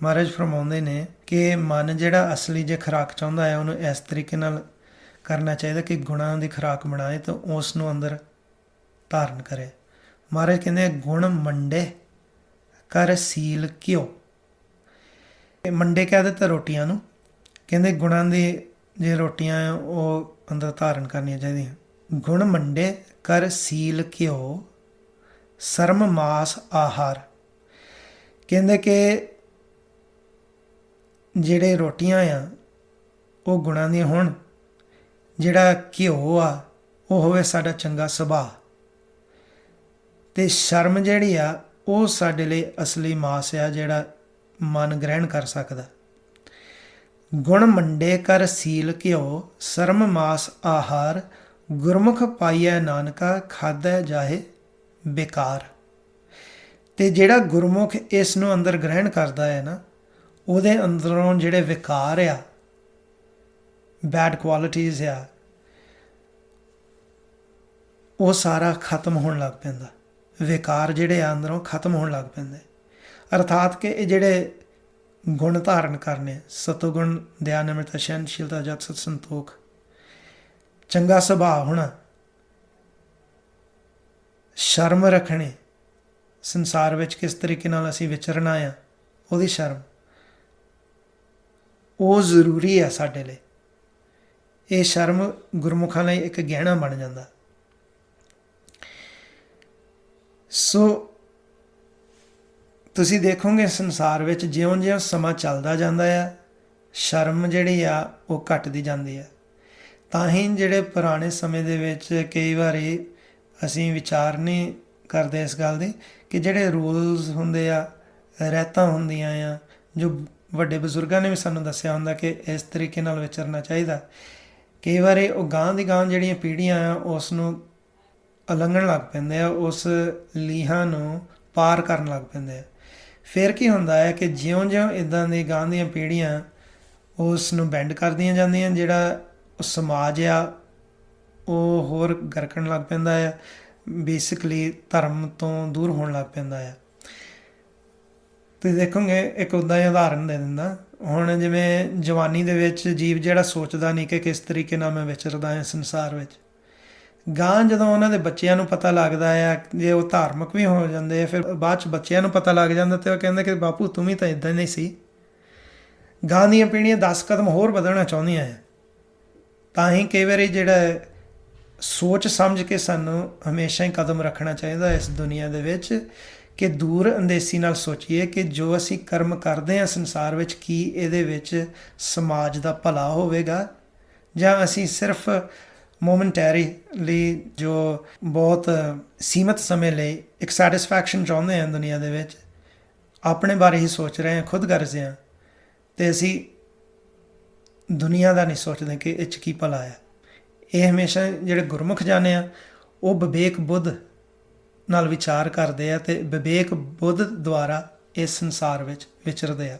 ਮਹਾਰਾਜ ਫਰਮਾਉਂਦੇ ਨੇ ਕਿ ਮਨ ਜਿਹੜਾ ਅਸਲੀ ਜੇ ਖੁਰਾਕ ਚਾਹੁੰਦਾ ਹੈ, ਉਹਨੂੰ ਇਸ ਤਰੀਕੇ ਨਾਲ ਕਰਨਾ ਚਾਹੀਦਾ ਕਿ ਗੁਣਾਂ ਦੀ ਖੁਰਾਕ ਬਣਾਏ ਤਾਂ ਉਸ ਨੂੰ ਅੰਦਰ ਧਾਰਨ ਕਰੇ। ਮਹਾਰਾਜ ਕਹਿੰਦੇ ਗੁਣ ਮੰਡੇ ਕਰ ਸੀਲ ਘਿਓ। ਮੰਡੇ ਕਹਿ ਦਿੱਤਾ ਰੋਟੀਆਂ ਨੂੰ, ਕਹਿੰਦੇ ਗੁਣਾਂ ਦੀ ਜੇ ਰੋਟੀਆਂ ਆ ਉਹ ਅੰਦਰ ਧਾਰਨ ਕਰਨੀਆਂ ਚਾਹੀਦੀਆਂ। ਗੁਣ ਮੰਡੇ ਕਰ ਸੀਲ ਘਿਓ ਸਰਮ ਮਾਸ ਆਹਾਰ। ਕਹਿੰਦੇ ਕਿ ਜਿਹੜੇ ਰੋਟੀਆਂ ਆ ਉਹ ਗੁਣਾਂ ਦੀਆਂ ਹੋਣ, ਜਿਹੜਾ ਘਿਓ ਆ ਉਹ ਹੋਵੇ ਸਾਡਾ ਚੰਗਾ ਸੁਭਾਅ, ਤੇ ਸ਼ਰਮ ਜਿਹੜੀ ਆ ਉਹ ਸਾਡੇ ਲਈ ਅਸਲੀ ਮਾਸ ਆ ਜਿਹੜਾ ਮਨ ਗ੍ਰਹਿਣ ਕਰ ਸਕਦਾ। ਗੁਣ ਮੰਡੇ ਕਰ ਸੀਲ ਘਿਓ ਸਰਮ ਮਾਸ ਆਹਾਰ, ਗੁਰਮੁਖ ਪਾਈਐ ਨਾਨਕਾ ਖਾਧੈ ਜਾਹੇ ਬੇਕਾਰ। ਤੇ ਜਿਹੜਾ ਗੁਰਮੁਖ ਇਸ ਨੂੰ ਅੰਦਰ ਗ੍ਰਹਿਣ ਕਰਦਾ ਹੈ ਨਾ, ਉਹਦੇ ਅੰਦਰੋਂ ਜਿਹੜੇ ਵਿਕਾਰ ਆ, ਬੈਡ ਕੁਆਲਿਟੀਜ਼ ਆ, ਉਹ ਸਾਰਾ ਖਤਮ ਹੋਣ ਲੱਗ ਪੈਂਦਾ। ਵਿਕਾਰ ਜਿਹੜੇ ਆ ਅੰਦਰੋਂ ਖਤਮ ਹੋਣ ਲੱਗ ਪੈਂਦੇ। ਅਰਥਾਤ ਕਿ ਇਹ ਜਿਹੜੇ ਗੁਣ ਧਾਰਨ ਕਰਨੇ, ਸਤੋਗੁਣ ਦਇਆ ਨਿਮਰਤਾ ਸਹਿਨਸ਼ੀਲਤਾ ਜਗ ਸਤ ਸੰਤੋਖ, ਚੰਗਾ ਸੁਭਾਅ ਹੋਣਾ, ਸ਼ਰਮ ਰੱਖਣੀ, ਸੰਸਾਰ ਵਿੱਚ ਕਿਸ ਤਰੀਕੇ ਨਾਲ ਅਸੀਂ ਵਿਚਰਨਾ ਆ, ਉਹਦੀ ਸ਼ਰਮ, ਉਹ ਜ਼ਰੂਰੀ ਹੈ ਸਾਡੇ ਲਈ। ਇਹ ਸ਼ਰਮ ਗੁਰਮੁਖਾਂ ਲਈ ਇੱਕ ਗਹਿਣਾ ਬਣ ਜਾਂਦਾ। ਸੋ ਤੁਸੀਂ ਦੇਖੋਗੇ ਸੰਸਾਰ ਵਿੱਚ ਜਿਉਂ-ਜਿਉਂ ਸਮਾਂ ਚੱਲਦਾ ਜਾਂਦਾ ਆ, ਸ਼ਰਮ ਜਿਹੜੀ ਆ ਉਹ ਘਟਦੀ ਜਾਂਦੀ ਆ। ਤਾਂ ਹੀ ਜਿਹੜੇ ਪੁਰਾਣੇ ਸਮੇਂ ਦੇ ਵਿੱਚ ਕਈ ਵਾਰੀ ਅਸੀਂ ਵਿਚਾਰ ਨਹੀਂ ਕਰਦੇ ਇਸ ਗੱਲ ਦੀ ਕਿ ਜਿਹੜੇ ਰੂਲਸ ਹੁੰਦੇ ਆ, ਰਹਿਤਾਂ ਹੁੰਦੀਆਂ ਆ, ਜੋ ਵੱਡੇ ਬਜ਼ੁਰਗਾਂ ਨੇ ਵੀ ਸਾਨੂੰ ਦੱਸਿਆ ਹੁੰਦਾ ਕਿ ਇਸ ਤਰੀਕੇ ਨਾਲ ਵਿਚਰਨਾ ਚਾਹੀਦਾ, ਕਈ ਵਾਰੀ ਉਹ ਗਾਂਹ ਦੀ ਗਾਂਹ ਜਿਹੜੀਆਂ ਪੀੜ੍ਹੀਆਂ ਆ ਉਸ ਨੂੰ ਉਲੰਘਣ ਲੱਗ ਪੈਂਦੇ ਆ, ਉਸ ਲੀਹਾਂ ਨੂੰ ਪਾਰ ਕਰਨ ਲੱਗ ਪੈਂਦੇ ਆ। ਫਿਰ ਕੀ ਹੁੰਦਾ ਹੈ ਕਿ ਜਿਉਂ-ਜਿਉਂ ਇੱਦਾਂ ਦੀ ਗਾਂਹ ਦੀਆਂ ਪੀੜ੍ਹੀਆਂ ਉਸ ਨੂੰ ਬੈਂਡ ਕਰਦੀਆਂ ਜਾਂਦੀਆਂ, ਜਿਹੜਾ ਸਮਾਜ ਆ ਉਹ ਹੋਰ ਗਰਕਣ ਲੱਗ ਪੈਂਦਾ ਆ, ਬੇਸਿਕਲੀ ਧਰਮ ਤੋਂ ਦੂਰ ਹੋਣ ਲੱਗ ਪੈਂਦਾ ਆ। ਤੁਸੀਂ ਦੇਖੋਗੇ ਇੱਕ ਉੱਦਾਂ ਹੀ ਉਦਾਹਰਨ ਦੇ ਦਿੰਦਾ। ਹੁਣ ਜਿਵੇਂ ਜਵਾਨੀ ਦੇ ਵਿੱਚ ਜੀਵ ਜਿਹੜਾ ਸੋਚਦਾ ਨਹੀਂ ਕਿ ਕਿਸ ਤਰੀਕੇ ਨਾਲ ਮੈਂ ਵਿਚਰਦਾ ਹਾਂ ਸੰਸਾਰ ਵਿੱਚ, ਗਾਂ ਜਦੋਂ ਉਹਨਾਂ ਦੇ ਬੱਚਿਆਂ ਨੂੰ ਪਤਾ ਲੱਗਦਾ ਆ, ਜੇ ਉਹ ਧਾਰਮਿਕ ਵੀ ਹੋ ਜਾਂਦੇ ਆ, ਫਿਰ ਬਾਅਦ 'ਚ ਬੱਚਿਆਂ ਨੂੰ ਪਤਾ ਲੱਗ ਜਾਂਦਾ ਅਤੇ ਉਹ ਕਹਿੰਦੇ ਕਿ ਬਾਪੂ ਤੂੰ ਵੀ ਤਾਂ ਇੱਦਾਂ ਨਹੀਂ ਸੀ। ਗਾਂ ਦੀਆਂ ਪੀੜ੍ਹੀਆਂ 10 ਕਦਮ ਹੋਰ ਵਧਣਾ ਚਾਹੁੰਦੀਆਂ ਆ। ਤਾਂ ਹੀ ਕਈ ਵਾਰੀ ਜਿਹੜਾ ਸੋਚ ਸਮਝ ਕੇ ਸਾਨੂੰ ਹਮੇਸ਼ਾ ਹੀ ਕਦਮ ਰੱਖਣਾ ਚਾਹੀਦਾ ਇਸ ਦੁਨੀਆ ਦੇ ਵਿੱਚ, ਕਿ ਦੂਰ ਅੰਦੇਸੀ ਨਾਲ ਸੋਚੀਏ ਕਿ ਜੋ ਅਸੀਂ ਕਰਮ ਕਰਦੇ ਹਾਂ ਸੰਸਾਰ ਵਿੱਚ, ਕੀ ਇਹਦੇ ਵਿੱਚ ਸਮਾਜ ਦਾ ਭਲਾ ਹੋਵੇਗਾ, ਜਾਂ ਅਸੀਂ ਸਿਰਫ ਮੋਮੈਂਟਰੀ ਜੋ ਬਹੁਤ ਸੀਮਤ ਸਮੇਂ ਲਈ ਇੱਕ ਸੈਟਿਸਫੈਕਸ਼ਨ ਚਾਹੁੰਦੇ ਹਾਂ ਦੁਨੀਆ ਦੇ ਵਿੱਚ, ਆਪਣੇ ਬਾਰੇ ਹੀ ਸੋਚ ਰਹੇ ਹਾਂ, ਖੁਦ ਗਰਜ਼ ਹਾਂ, ਅਤੇ ਅਸੀਂ ਦੁਨੀਆ ਦਾ ਨਹੀਂ ਸੋਚਦੇ ਕਿ ਇਹ 'ਚ ਕੀ ਭਲਾ ਹੈ। ਇਹ ਹਮੇਸ਼ਾ ਜਿਹੜੇ ਗੁਰਮੁਖ ਜਾਣੇ ਆ ਉਹ ਵਿਵੇਕ ਬੁੱਧ ਨਾਲ ਵਿਚਾਰ ਕਰਦੇ ਆ ਅਤੇ ਵਿਵੇਕ ਬੁੱਧ ਦੁਆਰਾ ਇਸ ਸੰਸਾਰ ਵਿੱਚ ਵਿਚਰਦੇ ਆ।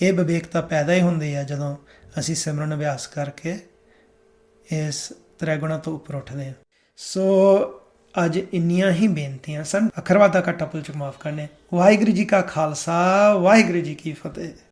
ਇਹ ਵਿਵੇਕਤਾ ਪੈਦਾ ਹੀ ਹੁੰਦੀ ਆ ਜਦੋਂ ਅਸੀਂ ਸਿਮਰਨ ਅਭਿਆਸ ਕਰਕੇ ਇਸ ਤ੍ਰੈਗੁਣਾ ਤੋਂ ਉੱਪਰ ਉੱਠਦੇ ਹਾਂ। ਸੋ ਅੱਜ ਇੰਨੀਆਂ ਹੀ ਬੇਨਤੀਆਂ ਸਨ। ਅੱਖਰਵਾਦਾ ਘੱਟਾ ਪੁੱਲ ਚੁੱਕ ਮਾਫ ਕਰਨੇ। ਵਾਹਿਗੁਰੂ ਜੀ ਕਾ ਖਾਲਸਾ, ਵਾਹਿਗੁਰੂ ਜੀ ਕੀ ਫਤਿਹ।